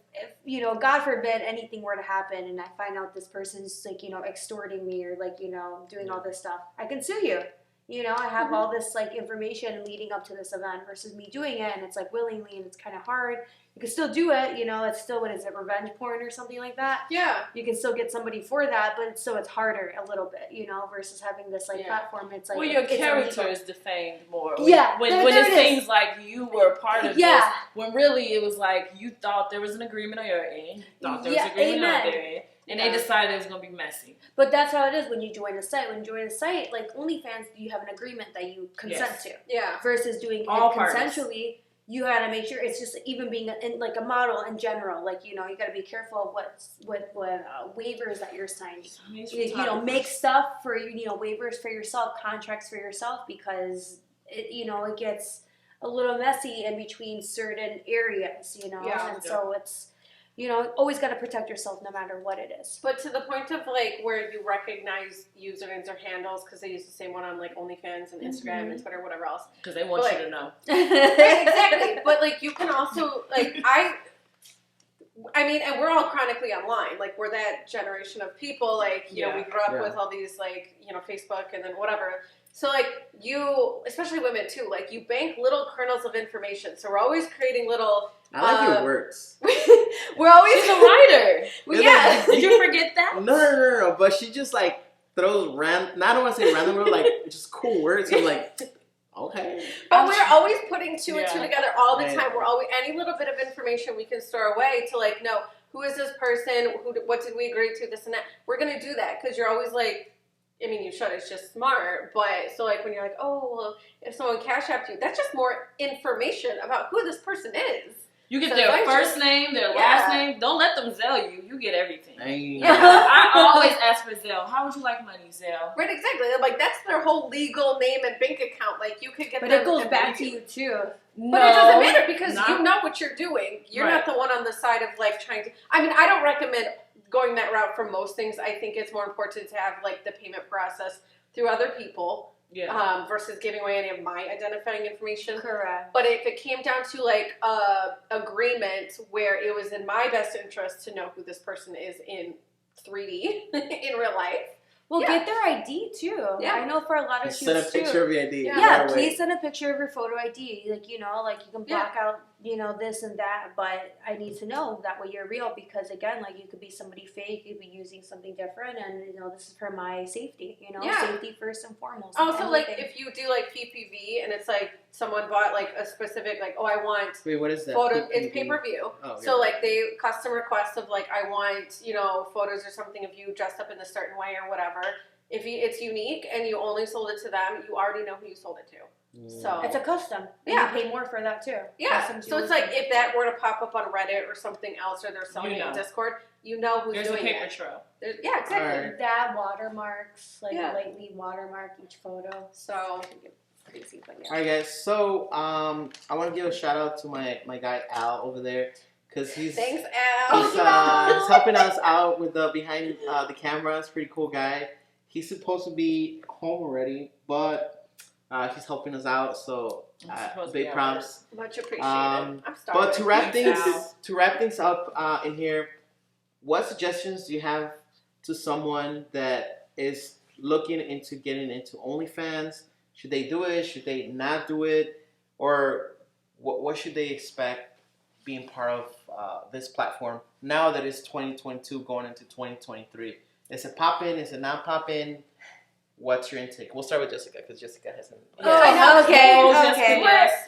you know, God forbid anything were to happen and I find out this person's like, you know, extorting me or like, you know, doing all this stuff, I can sue you. You know, I have all this like information leading up to this event versus me doing it, and it's like willingly and it's kind of hard. You can still do it, you know, it's still, what is it, revenge porn or something like that? Yeah. You can still get somebody for that, but it's harder a little bit, you know, versus having this like platform. It's like, well, your character is defamed more. Yeah. When it seems like you were a part of this, when really it was like you thought there was an agreement on your end, you thought there was an agreement on their end. And they decided it was going to be messy. But that's how it is when you join a site. When you join a site, like OnlyFans, you have an agreement that you consent to. Yeah. Versus doing it all consensually, you gotta make sure it's just even being like a model in general. Like, you gotta be careful of what waivers that you're signing. Make stuff for waivers for yourself, contracts for yourself, because it gets a little messy in between certain areas. So it's. Always got to protect yourself no matter what it is. But to the point of like where you recognize usernames or handles because they use the same one on like OnlyFans and Instagram and Twitter, whatever else. Because they want you to know. Exactly. But like you can also like I mean, and we're all chronically online. Like we're that generation of people. Like you know, we grew up with all these like Facebook and then whatever. So like you, especially women too, like you bank little kernels of information. So we're always creating little. I like your words. We're always She's a writer. Yeah. Did you forget that? No. But she just like throws I don't want to say random words, like just cool words. I'm like, okay. But we're always putting two and two together all the time. We're always any little bit of information we can store away to like know who is this person, what did we agree to, this and that. We're gonna do that because you're always like. I mean, you should. It's just smart. But so, like, when you're like, oh, well, if someone cash apped you, that's just more information about who this person is. You get their first name, their last name. Don't let them Zelle you. You get everything. I always ask for Zelle. How would you like money, Zelle? Right, exactly. Like, that's their whole legal name and bank account. Like, you could get But it goes back to you, too. But it doesn't matter because you know what you're doing. You're not the one on the side of, like, trying to... I mean, I don't recommend going that route for most things. I think it's more important to have, like, the payment process through other people. Yeah. Versus giving away any of my identifying information. Correct. But if it came down to like a agreement where it was in my best interest to know who this person is in 3D in real life. Well, get their ID too. Yeah. I know for a lot of shoots too. Send a picture of your ID. Yeah, please send a picture of your photo ID. Like, you can block out, this and that, but I need to know that way you're real because, again, like, you could be somebody fake, you could be using something different, and, this is for my safety, safety first and foremost. Also, like, if you do, like, PPV and it's, like, someone bought, like, a specific, like, oh, I want... Wait, what is that? Photo, it's pay-per-view. Oh, so, like, they custom requests of, like, I want, photos or something of you dressed up in a certain way or whatever. If it's unique and you only sold it to them, you already know who you sold it to. So it's a custom. And you pay more for that too. Yeah. So it's like if that were to pop up on Reddit or something else, or they're selling it in Discord, you know who's doing it. There's a paper trail. Yeah, exactly. Right. That watermarks, lightly watermark each photo. So crazy, but All right, guys. So I want to give a shout out to my guy Al over there. Cause thanks, Al. He's helping us out with the behind the camera. It's a pretty cool guy. He's supposed to be home already, but he's helping us out. So big props. Much appreciated. I'm starving. But to wrap things up in here, what suggestions do you have to someone that is looking into getting into OnlyFans? Should they do it? Should they not do it? Or what should they expect being part of this platform now that it's 2022 going into 2023? Is it popping? Is it not popping? What's your intake? We'll start with Jessica because Jessica hasn't. Oh, okay.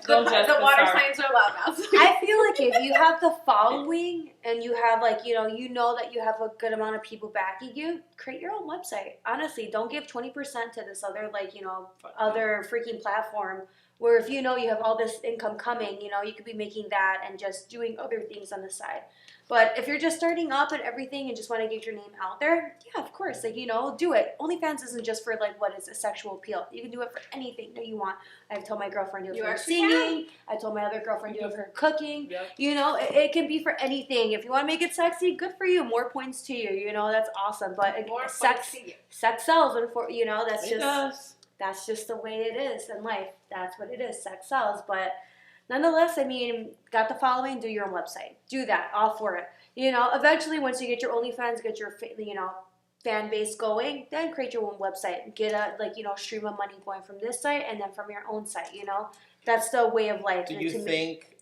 The water signs are loud now. I feel like if you have the following and you have like you know that you have a good amount of people backing you, create your own website. Honestly, don't give 20% to this other other freaking platform. Where if you have all this income coming, you could be making that and just doing other things on the side. But if you're just starting up and everything and just want to get your name out there, yeah, of course, do it. OnlyFans isn't just for a sexual appeal. You can do it for anything that you want. I've told my girlfriend do it for her singing. I told my other girlfriend do it for her cooking. Yep. It can be for anything. If you want to make it sexy, good for you. More points to you. That's awesome. But sex sells, and that's just the way it is in life. That's what it is. Sex sells. But nonetheless, got the following, do your own website. Do that. All for it. Eventually, once you get your OnlyFans, get your, fan base going, then create your own website. Get a, stream of money going from this site and then from your own site, That's the way of life. Do you think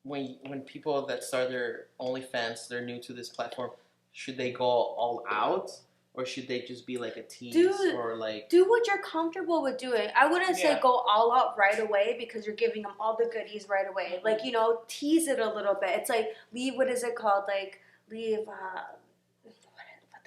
when people that start their OnlyFans, they're new to this platform, should they go all out? Or should they just be like a tease do what you're comfortable with doing. I wouldn't say go all out right away because you're giving them all the goodies right away. Like, tease it a little bit. It's like leave, what is it called? Like leave, what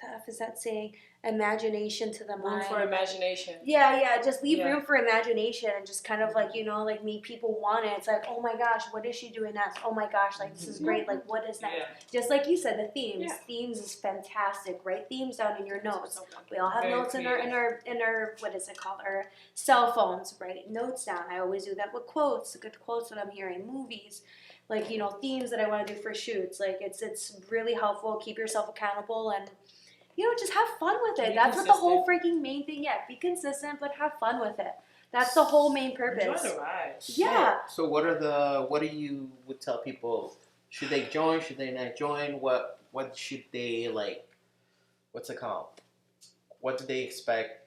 the F is that saying? Imagination to the Room mind. for imagination. Yeah, just leave Yeah. room for imagination and just kind of like, like make people want it. It's like, oh my gosh, what is she doing next? Oh my gosh, like this is great. Like what is next? Yeah. Just like you said, the themes. Yeah. Themes is fantastic. Write themes down in your notes. We all have Very notes in our what is it called? Our cell phones. Write notes down. I always do that with quotes. Good quotes that I'm hearing. Movies. Like, themes that I want to do for shoots. Like it's really helpful. Keep yourself accountable and just have fun with it. Be That's what the whole consistent. freaking main thing. Yeah, be consistent, but have fun with it. That's the whole main purpose. Enjoy the ride. Yeah. So what do you would tell people? Should they join? Should they not join? What should they like? What's it called? What do they expect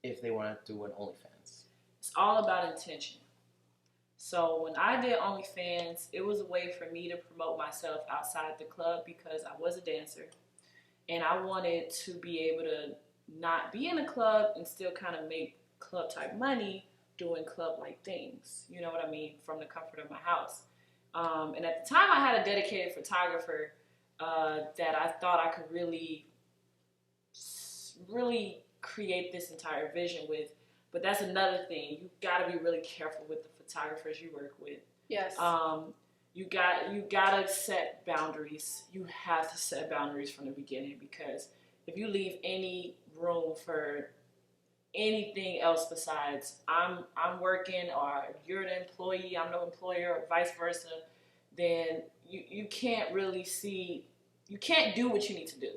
if they want to do an OnlyFans? It's all about intention. So when I did OnlyFans, it was a way for me to promote myself outside the club because I was a dancer. And I wanted to be able to not be in a club and still kind of make club type money doing club like things. You know what I mean? From the comfort of my house. And at the time I had a dedicated photographer that I thought I could really create this entire vision with. But that's another thing. You got to be really careful with the photographers you work with. Yes. You gotta set boundaries. You have to set boundaries from the beginning because if you leave any room for anything else besides I'm working or you're the employee, I'm the employer, or vice versa, then you can't really see, you can't do what you need to do.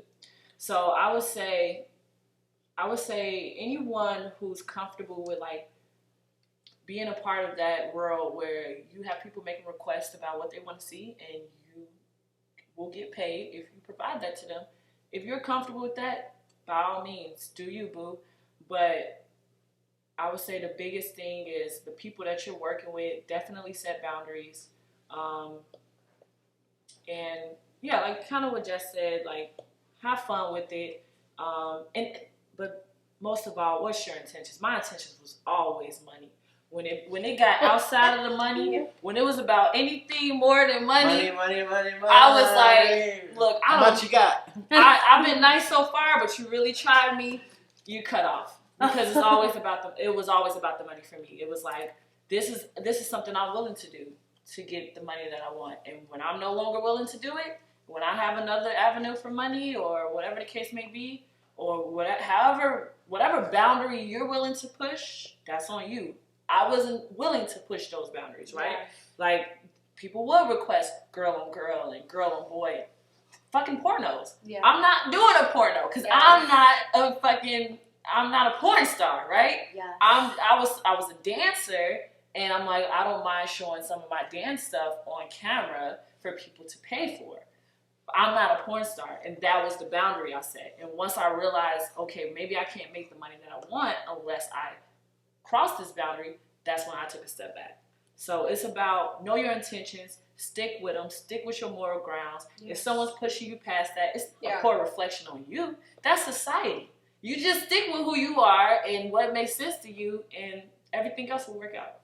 So I would say anyone who's comfortable with like being a part of that world where you have people making requests about what they want to see and you will get paid if you provide that to them. If you're comfortable with that, by all means, do you, boo. But I would say the biggest thing is the people that you're working with, definitely set boundaries. And yeah, like kind of what Jess said, like have fun with it. But most of all, what's your intentions? My intentions was always money. When it got outside of the money, when it was about anything more than money, Money. I was like, look, how much you got? I've been nice so far, but you really tried me, you cut off. Because it was always about the money for me. It was like, this is something I'm willing to do to get the money that I want. And when I'm no longer willing to do it, when I have another avenue for money or whatever the case may be, or whatever boundary you're willing to push, that's on you. I wasn't willing to push those boundaries, right? Yeah. Like, people would request girl on girl and girl on boy. Fucking pornos. Yeah. I'm not doing a porno because I'm not a porn star, right? Yeah. I was a dancer, and I'm like, I don't mind showing some of my dance stuff on camera for people to pay for. I'm not a porn star, and that was the boundary I set. And once I realized, okay, maybe I can't make the money that I want unless I cross this boundary, that's when I took a step back. So it's about know your intentions, stick with them, stick with your moral grounds. Yes. If someone's pushing you past that, it's Yeah. a poor reflection on you. That's society. You just stick with who you are and what makes sense to you, and everything else will work out.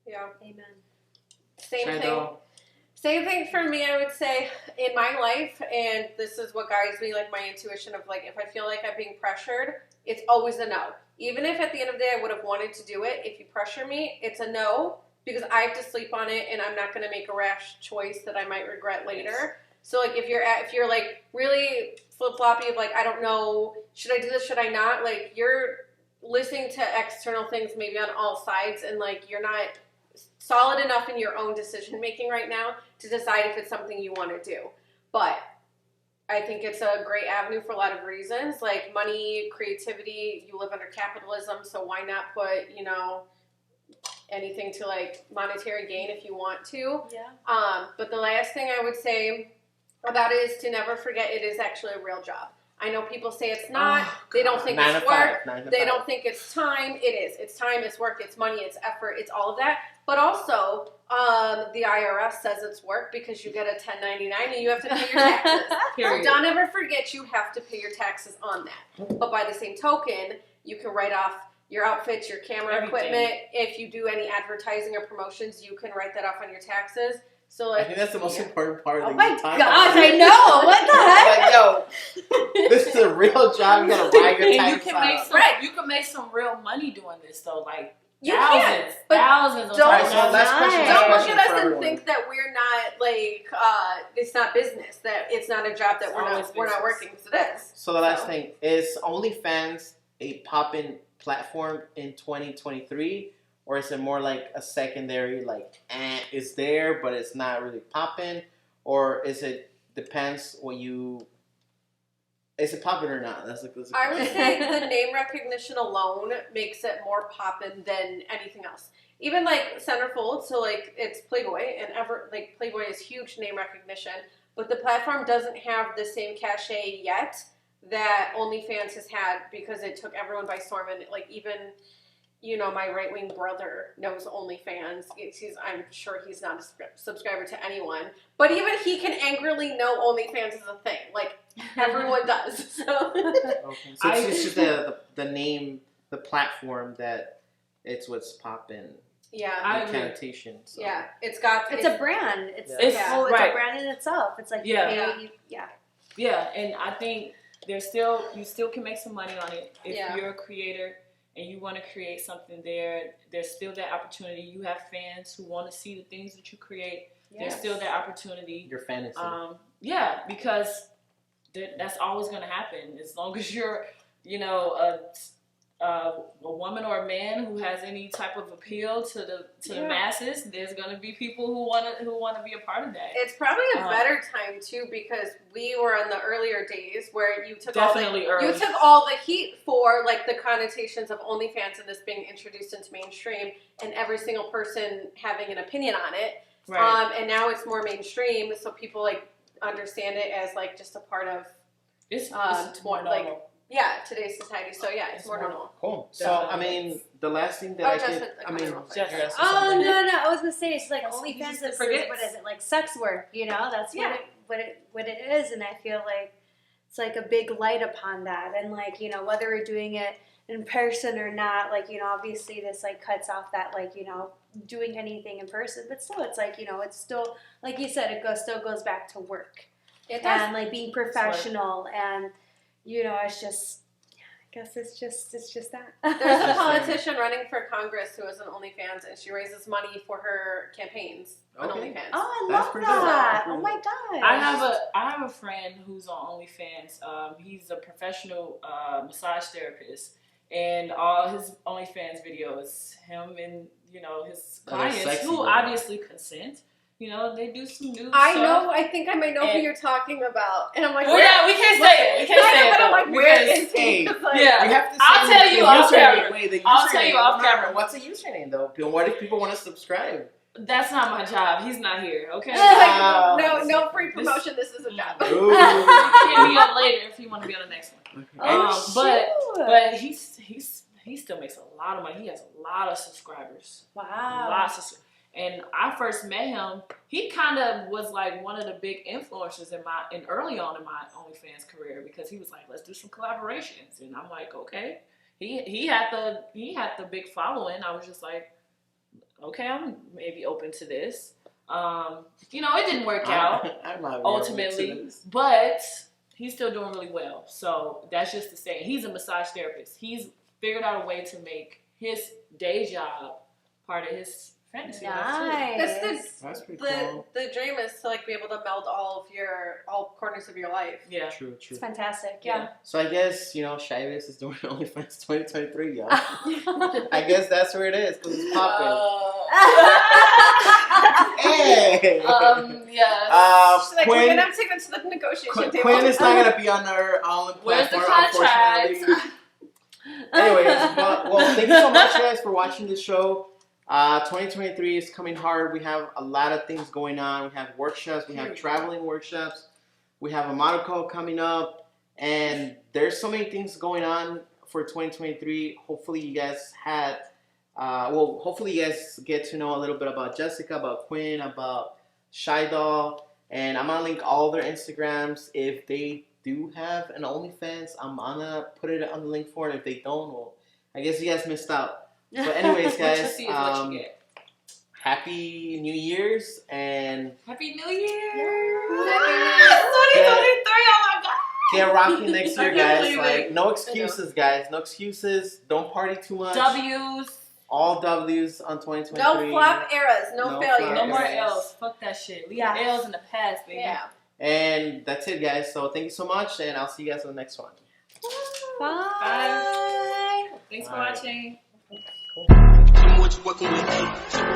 Yeah. Amen. Same thing. Shadow. Same thing for me, I would say, in my life, and this is what guides me, like my intuition of like, if I feel like I'm being pressured, it's always a no. Even if at the end of the day I would have wanted to do it, if you pressure me, it's a no, because I have to sleep on it, and I'm not going to make a rash choice that I might regret later. Yes. So like if you're like really flip-floppy of like, I don't know, should I do this, should I not? Like you're listening to external things maybe on all sides, and like you're not solid enough in your own decision making right now to decide if it's something you want to do. But I think it's a great avenue for a lot of reasons, like money, creativity. You live under capitalism, so why not put, anything to like monetary gain if you want to. Yeah. But the last thing I would say about it is to never forget it is actually a real job. I know people say it's not. They don't think it's work. They don't think it's time. It is. It's time, it's work, it's money, it's effort, it's all of that. But also, the IRS says it's work because you get a 1099 and you have to pay your taxes. So Period. don't ever forget you have to pay your taxes on that. But by the same token, you can write off your outfits, your camera Everything. equipment. If you do any advertising or promotions, you can write that off on your taxes. So I think that's the most important part of Oh the my entire gosh, thing. I know. What the heck? Like, yo, this is a real job. You gotta ride your And time. you can make some. You can make some real money doing this though, like you thousands, can't. But thousands of don't- Alright, so last question. Nice. Last don't look question at us for and everyone. think that we're not like it's not business. That it's not a job that It's we're always not business. working. So it is. So the last So. thing is OnlyFans a poppin' platform in 2023, or is it more like a secondary, like it's there but it's not really popping, or is it depends what you? Is it popping or not? That's a I would question. say the name recognition alone makes it more poppin' than anything else. Even like Centerfold, so like it's Playboy, and Playboy is huge name recognition, but the platform doesn't have the same cachet yet that OnlyFans has had because it took everyone by storm. And like even, my right wing brother knows OnlyFans. I'm sure he's not a subscriber to anyone, but even he can angrily know OnlyFans is a thing. Like everyone does. So. Okay. So it's just the name, the platform that it's what's popping. Yeah. I The agree. connotation. So. Yeah, It's a brand. It's Yeah. a Right. brand in itself. It's like Yeah. yeah. And I think you still can make some money on it if you're a creator and you want to create something there. There's still that opportunity. You have fans who want to see the things that you create. There's still that opportunity. Your fantasy. Because that's always going to happen as long as you're, a woman or a man who has any type of appeal to the masses. There's going to be people who want to be a part of that. It's probably a better time too because we were in the earlier days where you took Definitely all early. you took all the heat for like the connotations of OnlyFans and this being introduced into mainstream and every single person having an opinion on it. Right. And now it's more mainstream, so people like understand it as like just a part of It's more more normal. today's society. So yeah, it's more normal. Cool. So I mean, the last thing that Just- Oh no, I was gonna say it's like That's- he OnlyFans just is forgets. what is it, like sex work? That's what it is, and I feel like it's like a big light upon that, and like whether we're doing it in person or not, like obviously this like cuts off that like doing anything in person, but still it's like it's still like you said, it still goes back to work and like being professional and it's just. I guess it's just that. There's a politician running for Congress who is an OnlyFans, and she raises money for her campaigns on OnlyFans. Oh, I That's love pretty good. that! Oh my god! I have a friend who's on OnlyFans. He's a professional massage therapist, and all his OnlyFans videos, him and his clients sexy, who though. obviously consent. They do some nude I stuff. know. I think I might know who And- you're talking about, and I'm like, Well, yeah, we can't say it. We can't say it But I'm though, like, where because- is he? Hey, Like, Yeah. we have to say I'll tell the you off username. camera. Wait, the I'll tell you username. off No, camera. What's the username though? What if people want to subscribe? That's not my job. He's not here. Okay. Wow. no free promotion. This is a job. Ooh. Hit me up later if you want to be on the next one. Oh, But he still makes a lot of money. He has a lot of subscribers. Wow. Lots of. And I first met him. He kind of was like one of the big influencers early on in my OnlyFans career because he was like, let's do some collaborations, and I'm like, okay. He had the big following. I was just like, okay, I'm maybe open to this. It didn't work out I'm not really ultimately, open to this. but he's still doing really well. So that's just to say, he's a massage therapist. He's figured out a way to make his day job part of his fantasy life too. Nice. That's pretty cool. The dream is to like be able to meld all corners of your life. Yeah. True. It's fantastic. Yeah. Yeah. So I guess Shivas is doing OnlyFans 2023, y'all. I guess that's where it is because it's popping. Hey. Yeah. She's like, we're gonna have to take that to the negotiation table. Quinn is not gonna be on our All-In Where's the platform, contract? unfortunately. Anyways, well, thank you so much, guys, for watching the show. 2023 is coming hard. We have a lot of things going on. We have workshops. We have traveling workshops. We have a model call coming up. And there's so many things going on for 2023. Hopefully you guys hopefully you guys get to know a little bit about Jessica, about Quinn, about Shy Doll. And I'm going to link all their Instagrams. If they do have an OnlyFans, I'm going to put it on the link for it. If they don't, well, I guess you guys missed out. But anyways, What you guys, see is what you get. happy New Year's and Happy New Year! Happy 2023! Oh my God! get rocking next year, I can't guys. believe Like, it. no excuses, guys. No excuses. Don't party too much. W's. All W's on 2023. No flop eras, no failures. No more Yes. L's. Fuck that shit. Leave Yeah. L's in the past, baby. Yeah. And that's it, guys. So thank you so much, and I'll see you guys on the next one. Bye. Bye. Thanks for Bye. watching. Cool. What you working with?